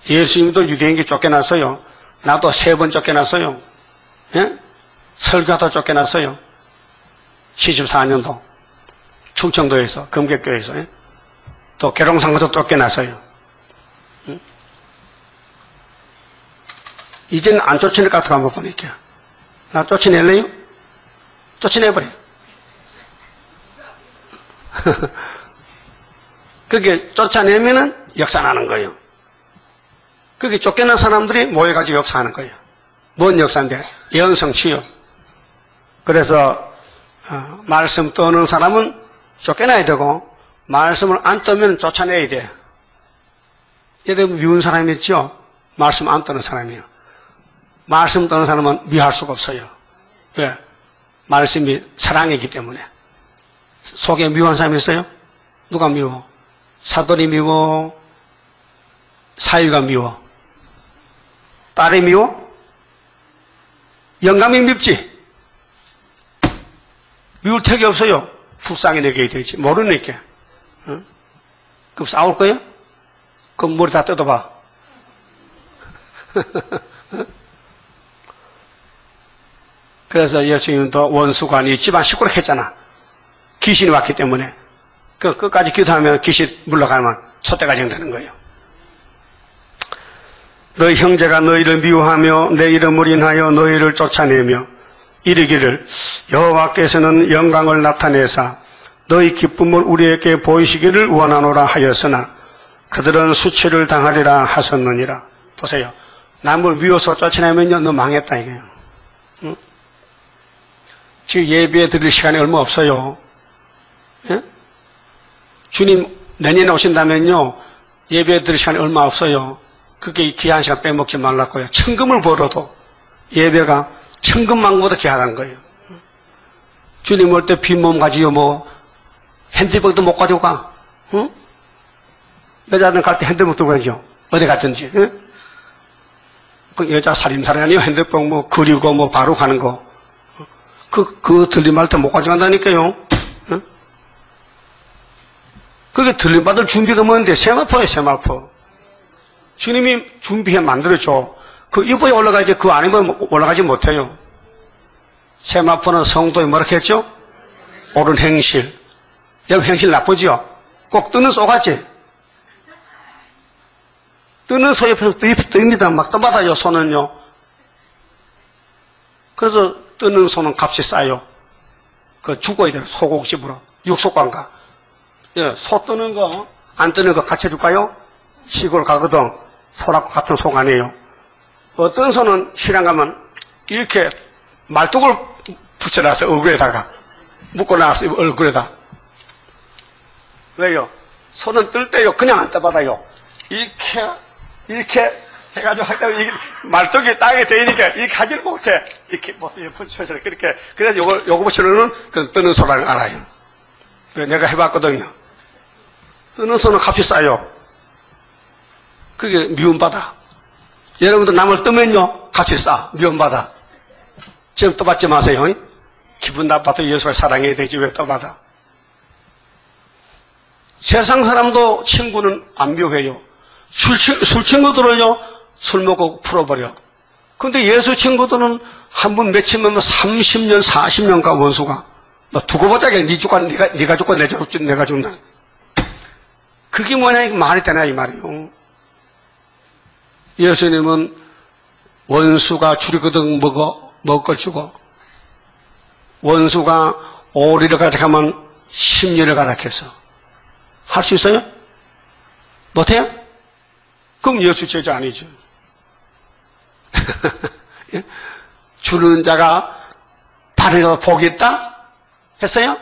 예수님도 유대인에게 쫓겨났어요. 나도 3번 쫓겨났어요. 예? 설교하다 쫓겨났어요. 74년도 충청도에서, 금객교에서. 예? 또 계룡상에서 쫓겨났어요. 이제는 안 쫓아낼 것 같아서 한번 보낼게요. 나 쫓아낼래요? 쫓아내버려. 그렇게 쫓아내면은 역사나는 거예요. 그렇게 쫓겨난 사람들이 모여가지고 역사하는 거예요. 뭔 역사인데? 예언성취요. 그래서 말씀 떠는 사람은 쫓겨나야 되고 말씀을 안 떠면 쫓아내야 돼. 예를 들면 미운 사람이 있죠? 말씀 안 떠는 사람이에요. 말씀 떠는 사람은 미워할 수가 없어요. 왜? 말씀이 사랑이기 때문에. 속에 미워한 사람이 있어요? 누가 미워? 사돈이 미워? 사위가 미워? 딸이 미워? 영감이 밉지? 미울 택이 없어요. 불쌍히 내게 되지. 모르니까. 응? 그럼 싸울 거예요? 그럼 머리 다 뜯어봐. 그래서 예수님도 원수관이 집안 식구를 했잖아. 귀신이 왔기 때문에. 그 끝까지 기도하면 귀신 물러가면 촛대가 정되는 거예요. 너희 형제가 너희를 미워하며 내 이름을 인하여 너희를 쫓아내며 이르기를 여호와께서는 영광을 나타내사 너희 기쁨을 우리에게 보이시기를 원하노라 하였으나 그들은 수치를 당하리라 하셨느니라. 보세요. 남을 미워서 쫓아내면요 너 망했다 이거예요. 응? 지금 예배에 드릴 시간이 얼마 없어요. 예? 주님 내년에 오신다면요 예배에 드릴 시간이 얼마 없어요. 그게 귀한 시간 빼먹지 말라고요. 천금을 벌어도 예배가 천금만보다 귀하다는 거예요. 주님 올 때 빈몸 가지고 뭐 핸드백도 못 가지고 가. 응? 여자들 갈 때 핸드백 들고 가죠. 어디 갔든지. 응? 그 여자 살림살이 아니에요. 핸드백 뭐 그리고 뭐 바로 가는 거. 그 들림받을 때 못 가져간다니까요. 응? 그게 들림받을 준비가 뭔데? 세마포예요, 세마포. 주님이 준비해 만들어줘. 그 입구에 올라가야지 그 아니면 올라가지 못해요. 세마포는 성도에 뭐라 했죠? 옳은 행실. 여러분 행실 나쁘죠? 꼭 뜨는 쏘같지? 뜨는 소 옆에서 뜨입니다. 막 떠받아요, 소는요. 그래서 뜨는 소는 값이 싸요. 그 죽어야 돼요, 소곡집으로. 육속관가. 예, 소 뜨는 거, 안 뜨는 거 같이 해줄까요? 시골 가거든. 소랑 같은 속 아니에요. 어떤 소는 시장 가면 이렇게 말뚝을 붙여놨어요. 얼굴에다가. 묶어놨어요. 얼굴에다. 왜요? 소는 뜰 때요. 그냥 안 떠받아요. 이렇게 해가지고 할 때 말뚝이 땅에 대니까 이렇게 하지를 못해. 이렇게 붙여서 그렇게. 그래서 요거 붙여놓으면 그 뜨는 소라는 알아요. 내가 해봤거든요. 뜨는 소는 값이 싸요. 그게 미움받아. 여러분도 남을 뜨면요, 값이 싸. 미움받아. 지금 떠받지 마세요. 기분 나빠도 예수를 사랑해야 되지, 왜 떠받아? 세상 사람도 친구는 안 미워해요. 술 친구들은요, 술 먹고 풀어버려. 근데 예수 친구들은 한 번 맺히면 30년, 40년 가 원수가. 너 두고 보자게, 네가 죽고 내가 죽나. 그게 뭐냐, 말이 되나, 이 말이에요. 예수님은 원수가 줄이거든 먹을 걸 주고, 원수가 오리를 가락하면 심리를 가락해서. 할 수 있어요? 못해요? 그럼 예수 제자 아니죠. 주는 자가 바르게 복이 있다? 했어요?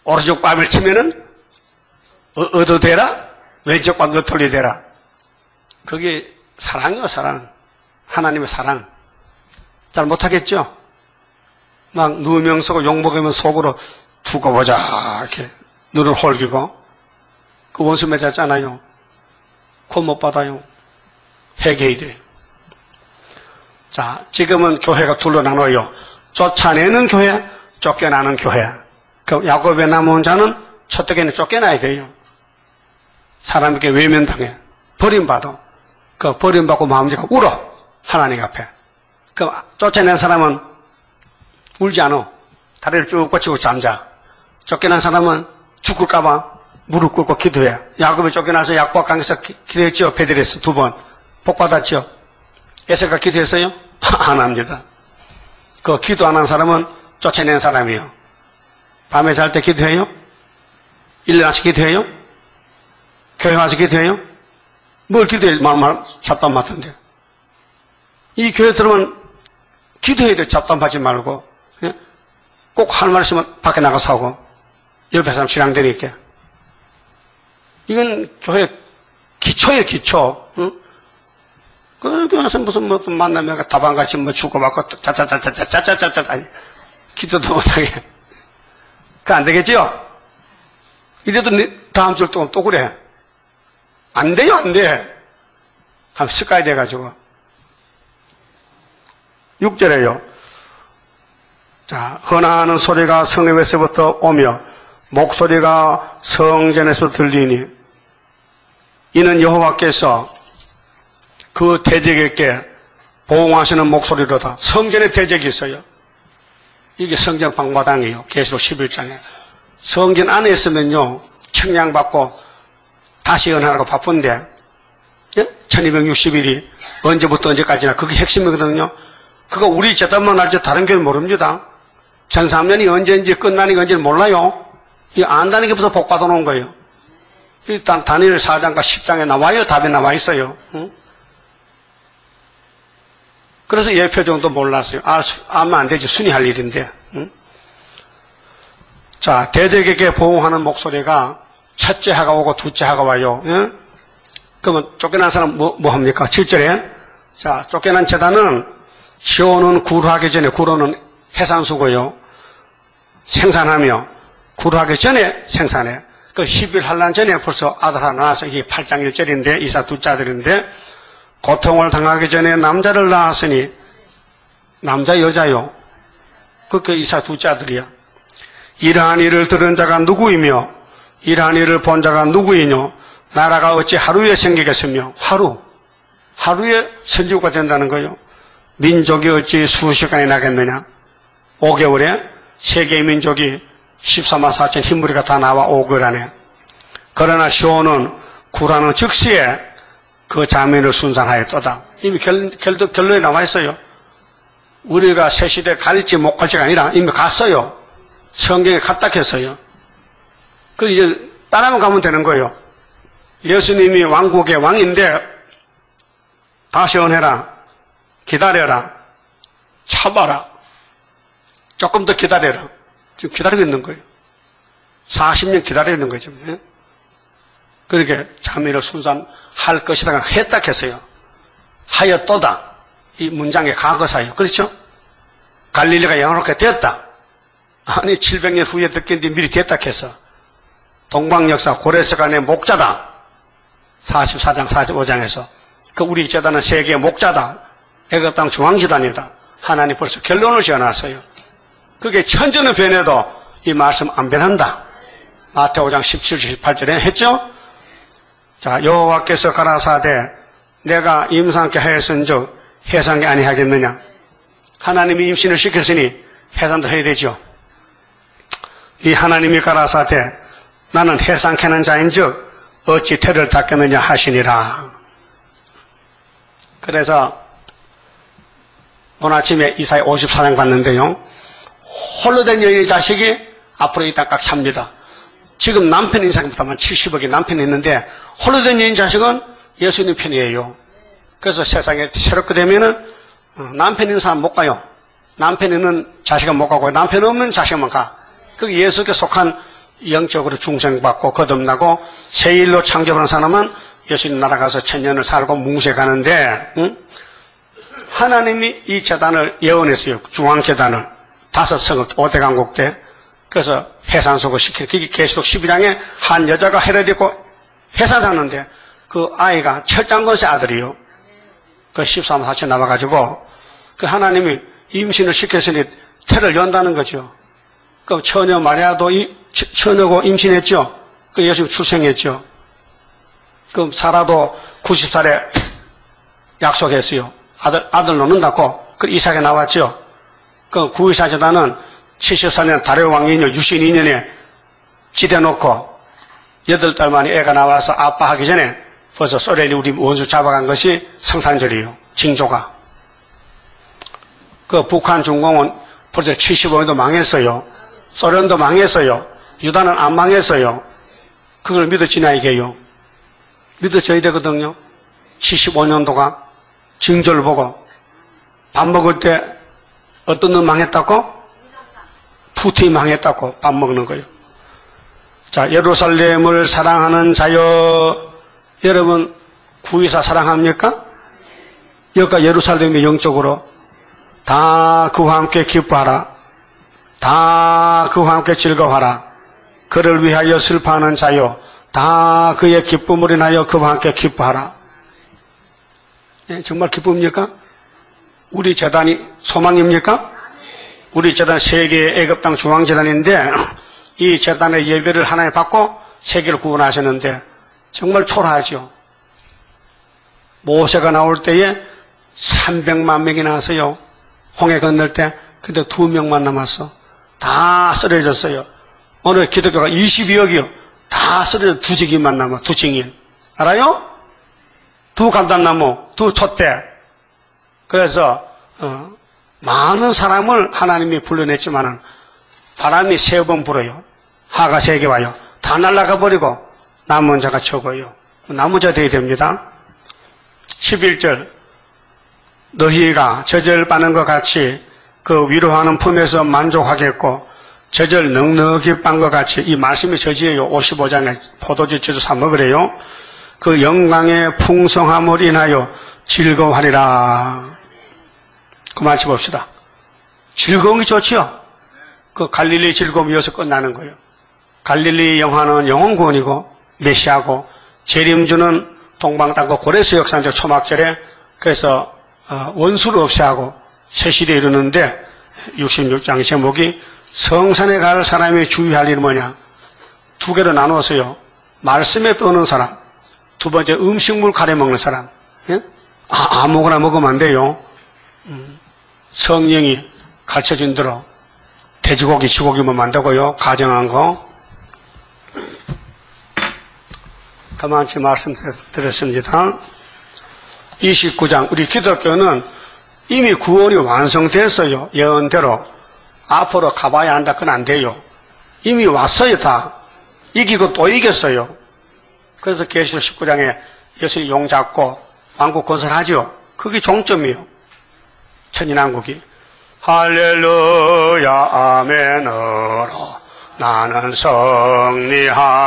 오른쪽 뺨을 치면은 얻어 되라? 왼쪽 뺨도 돌려대라. 그게 사랑이요, 사랑. 하나님의 사랑. 잘 못하겠죠? 막 누명 쓰고 욕먹으면 속으로 두고 보자. 이렇게 눈을 홀기고. 그 원수 맺었잖아요. 곧 못 받아요. 회개해야 돼요. 자, 지금은 교회가 둘로 나눠요. 쫓아내는 교회, 쫓겨나는 교회. 그 야곱의 남은 자는 첫째에는 쫓겨나야 돼요. 사람에게 외면당해. 버림받아. 그 버림받고 마음대로 울어. 하나님 앞에. 그 쫓아낸 사람은 울지 않아. 다리를 쭉 뻗치고 잠자. 쫓겨난 사람은 죽을까봐 무릎 꿇고 기도해. 야곱이 쫓겨나서 약과 강에서 기도했죠. 베드레스 2번. 복 받았죠. 에서가 기도했어요? 안 합니다. 그 기도 안 한 사람은 쫓아낸 사람이에요. 밤에 잘 때 기도해요? 일어나서 기도해요? 교회 와서 기도해요? 뭘 기도해? 말 잡담 맡은데. 이 교회 들어오면 기도해야 돼. 잡담 하지 말고. 꼭 할 말 있으면 밖에 나가서 하고. 옆에 사람 실랑대니까. 이건 교회 기초예요, 기초. 응? 그 와서 무슨 뭐 만나면 다방같이 뭐 주고받고 짜짜짜짜짜짜짜짜 기도도 못하게. 그 안 되겠지요? 이래도 다음 주 동안 또 그래. 안 돼요, 안 돼. 한번 습관이 돼가지고. 6절에요. 자, 헌하는 소리가 성읍에서부터 오며 목소리가 성전에서 들리니 이는 여호와께서 그 대적에게 보응하시는 목소리로다. 성전에 대적이 있어요. 이게 성전 방마당이에요. 계시록 11장에. 성전 안에 있으면요, 청량받고 다시 연하라고 바쁜데, 1260일이 언제부터 언제까지나 그게 핵심이거든요. 그거 우리 재단만 알지 다른 교회는 모릅니다. 전3년이 언제인지 끝나는 게 언제인지 몰라요. 이 안다는 게 벌써 복 받아놓은 거예요. 일단 다니엘 4장과 10장에 나와요. 답이 나와 있어요. 응? 그래서 예표정도 몰랐어요. 알면 안 되지. 순위 할 일인데. 응? 자, 대적에게 보응하는 목소리가 첫째 하가 오고 둘째 하가 와요. 응? 그러면 쫓겨난 사람 뭐 합니까? 7절에. 자, 쫓겨난 제단은 시온은 구루하기 전에, 구루는 해산수고요. 생산하며, 구루하기 전에 생산해. 그 10일 한란 전에 벌써 아들 하나 낳아서 이게 8장 1절인데, 이사 둘째 아들인데, 고통을 당하기 전에 남자를 낳았으니, 남자, 여자요. 그게 이사 둘째 아들이야. 이러한 일을 들은 자가 누구이며, 이러한 일을 본 자가 누구이뇨? 나라가 어찌 하루에 생기겠으며, 하루에 선지국가 된다는 거요. 민족이 어찌 수시간이 나겠느냐? 5개월에 세계의 민족이 14만 4천 흰무리가 다 나와 5개월 안에. 그러나 시온은 구라는 즉시에 그 자민을 순산하였도다. 이미 결론에 나와 있어요. 우리가 새 시대에 갈지 못 갈지가 아니라 이미 갔어요. 성경에 갔다 했어요. 그 이제 따라만 가면 되는 거예요. 예수님이 왕국의 왕인데 다시 은혜라, 기다려라, 참아라, 조금 더 기다려라. 지금 기다리고 있는 거예요. 40년 기다리고 있는 거죠. 그렇게 자민을 순산할 것이다 했다 했어요. 하였도다. 이 문장의 과거사예요. 그렇죠? 갈릴리가 영원하게 됐다. 아니 700년 후에 듣겠는데 미리 됐다 했어. 동방역사 고레스간의 목자다. 44장 45장에서 그 우리 재단은 세계의 목자다. 애굽 땅 중앙재단이다. 하나님 벌써 결론을 지어놨어요. 그게 천전은 변해도 이 말씀 안 변한다. 마태오 5장 17, 18절에 했죠? 자, 여호와께서 가라사대 내가 임산케 하였은즉 해산게 아니하겠느냐. 하나님이 임신을 시켰으니 해산도 해야 되죠. 이 하나님이 가라사대 나는 해산케 하는 자인즉 어찌 태를 닦겠느냐 하시니라. 그래서 오늘 아침에 이사야 54장 봤는데요. 홀로 된 여인의 자식이 앞으로 이 땅 꽉 찹니다. 지금 남편 인상부터만 70억의 남편이 있는데 홀로 된 여인 자식은 예수님 편이에요. 그래서 세상에 새롭게 되면은 남편 있는 사람 못 가요. 남편 있는 자식은 못 가고 남편 없는 자식만 가. 그 예수께 속한 영적으로 중생받고 거듭나고 새 일로 창조하는 사람은 예수님 나라 가서 천년을 살고 뭉세 가는데 하나님이 이 재단을 예언했어요. 중앙재단을 5성읍 5대 강국 때. 그래서 해산속을 시키는 그게 계시록 12장에 한 여자가 해를 입고 해산 샀는데 그 아이가 철장건세 아들이요. 그 14만 4천 남아가지고 그 하나님이 임신을 시켰으니 태를 연다는 거죠. 그 처녀 마리아도 처녀고 임신했죠. 그 예수 출생했죠. 그 사라도 90살에 약속했어요. 아들 놓는다고. 그 이삭에 나왔죠. 그 구의사 재단은 74년 다레오 왕이뇨 62년에 지대놓고 8달 만에 애가 나와서 아빠 하기 전에 벌써 소련이 우리 원수 잡아간 것이 성탄절이에요. 징조가. 그 북한 중공은 벌써 75년도 망했어요. 소련도 망했어요. 유다는 안 망했어요. 그걸 믿어지나 이게요. 믿어져야 되거든요. 75년도가 징조를 보고 밥 먹을 때 어떤 놈 망했다고? 푸틴이 망했다고 밥 먹는 거예요. 자, 예루살렘을 사랑하는 자여, 여러분 구이사 사랑합니까? 여기가 예루살렘의 영적으로 다 그와 함께 기뻐하라. 다 그와 함께 즐거워하라. 그를 위하여 슬퍼하는 자여, 다 그의 기쁨을 인하여 그와 함께 기뻐하라. 네, 정말 기쁩니까? 우리 재단이 소망입니까? 우리 재단 세계 애굽 땅 중앙재단인데 이 재단의 예배를 하나에 받고 세계를 구원하셨는데 정말 초라하죠. 모세가 나올 때에 300만 명이 나왔어요. 홍해 건널 때. 근데 2명만 남았어. 다 쓰러졌어요. 오늘 기독교가 22억이요. 다 쓰러져 2증인만 남아. 2증인. 알아요? 2 감단나무, 2 촛대. 그래서 많은 사람을 하나님이 불러냈지만은 바람이 3번 불어요. 하가 3개 와요. 다 날아가 버리고 남은 자가 적어요. 나무자 되어야 됩니다. 11절 너희가 젖을 빠는 것 같이 그 위로하는 품에서 만족하겠고 젖을 넉넉히 빤 것 같이 이 말씀이 저지예요. 55장에 포도주 저주 사 먹으래요. 그 영광의 풍성함을 인하여 즐거워하리라. 그 말씀 봅시다. 즐거움이 좋지요. 그 갈릴리 즐거움이 여기서 끝나는 거예요. 갈릴리 영화는 영혼구원이고 메시아고 재림주는 동방땅과 고레스 역사적 초막절에 그래서 원수를 없애하고 새시대에 이르는데 66장 제목이 성산에 갈 사람이 주의할 일은 뭐냐. 2개로 나누었어요. 말씀에 떠오는 사람, 2번째 음식물 가려 먹는 사람. 예? 아무거나 먹으면 안 돼요. 성령이 가르쳐준 대로 돼지고기, 쥐고기만 안 되고요. 가정한 거. 다만치 말씀드렸습니다. 29장 우리 기독교는 이미 구원이 완성됐어요. 예언대로. 앞으로 가봐야 한다. 그건 안 돼요. 이미 왔어요. 다. 이기고 또 이겼어요. 그래서 계시록 19장에 예수님이 용 잡고 왕국 건설하죠. 그게 종점이에요. 천인왕국이. 할렐루야 아멘으로 나는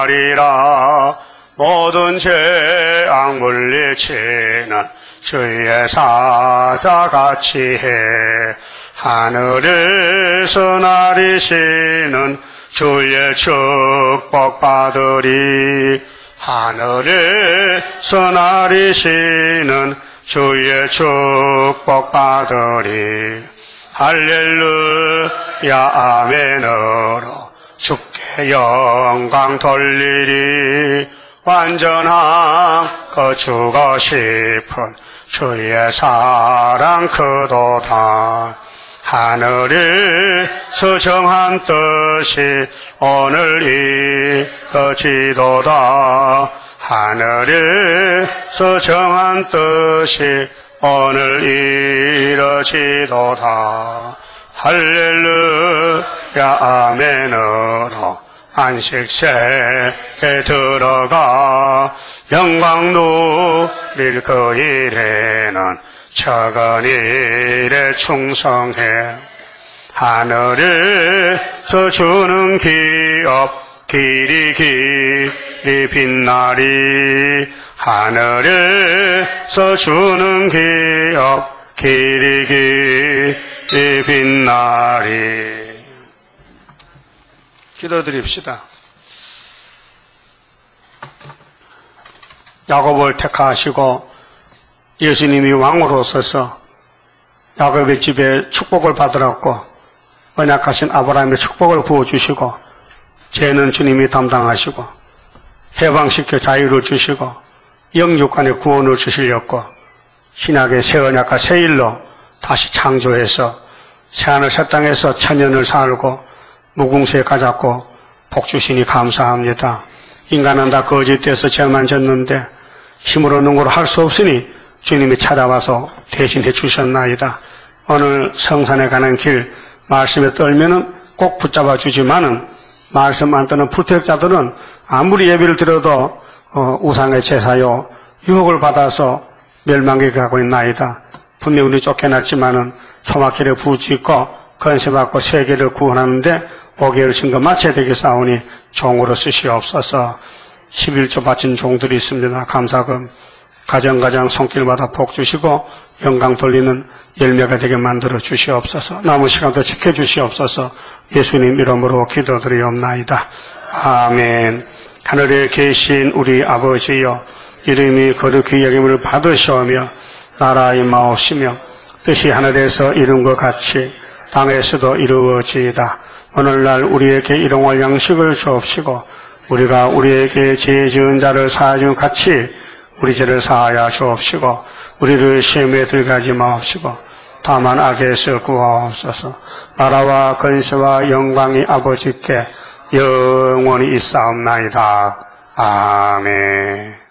승리하리라. 모든 죄악 물리치는 주의 사자같이 해. 하늘에서 나리시는 주의 축복 받으리. 하늘에서 나리시는 주의 축복 받으리. 할렐루야 아멘으로 주께 영광 돌리리. 완전한 거주고 싶은 주의 사랑 크도다. 하늘에서 정한 뜻이 오늘 이루어지도다. 하늘에서 정한 뜻이 오늘 이루어지도다. 할렐루야 아멘으로 안식세에 들어가 영광 누릴 그 일에는 적은 일에 충성해. 하늘에서 주는 기업 길이 길이 빛나리. 하늘에서 주는 기업 길이 길이 빛나리. 기도드립시다. 야곱을 택하시고 예수님이 왕으로 서서 야곱의 집에 축복을 받으라고 언약하신 아브라함의 축복을 부어주시고 죄는 주님이 담당하시고 해방시켜 자유를 주시고 영육간의 구원을 주시려고 신약의 새 언약과 새 일로 다시 창조해서 새하늘 새 땅에서 천년을 살고 무궁수에 가졌고 복 주시니 감사합니다. 인간은 다 거짓돼서 죄만 졌는데 힘으로 능구로 할 수 없으니 주님이 찾아와서 대신해 주셨나이다. 오늘 성산에 가는 길 말씀에 떨면은 꼭 붙잡아 주지만은 말씀 안 듣는 부택자들은 아무리 예배를 드려도 우상의 제사요 유혹을 받아서 멸망에 가고 있나이다. 분명히 우리 쫓겨났지만은 초막길에 부짓고 건세받고 세계를 구원하는데 5개월 증거 마쳐야 되겠사오니 종으로 쓰시옵소서. 11조 바친 종들이 있습니다. 감사금 가정가정 손길마다 복 주시고 영광 돌리는 열매가 되게 만들어 주시옵소서. 남은 시간도 지켜주시옵소서. 예수님 이름으로 기도드리옵나이다. 아멘. 하늘에 계신 우리 아버지여, 이름이 거룩히 여김을 받으시오며 나라 임하옵시며 뜻이 하늘에서 이룬 것 같이 땅에서도 이루어지이다. 오늘날 우리에게 일용할 양식을 주옵시고 우리가 우리에게 죄 지은 자를 사하여 준 같이 우리 죄를 사하여 주옵시고 우리를 시험에 들어가지 마옵시고 다만 악에서 구하옵소서. 나라와 권세와 영광이 아버지께 영원히 있사옵나이다. 아멘.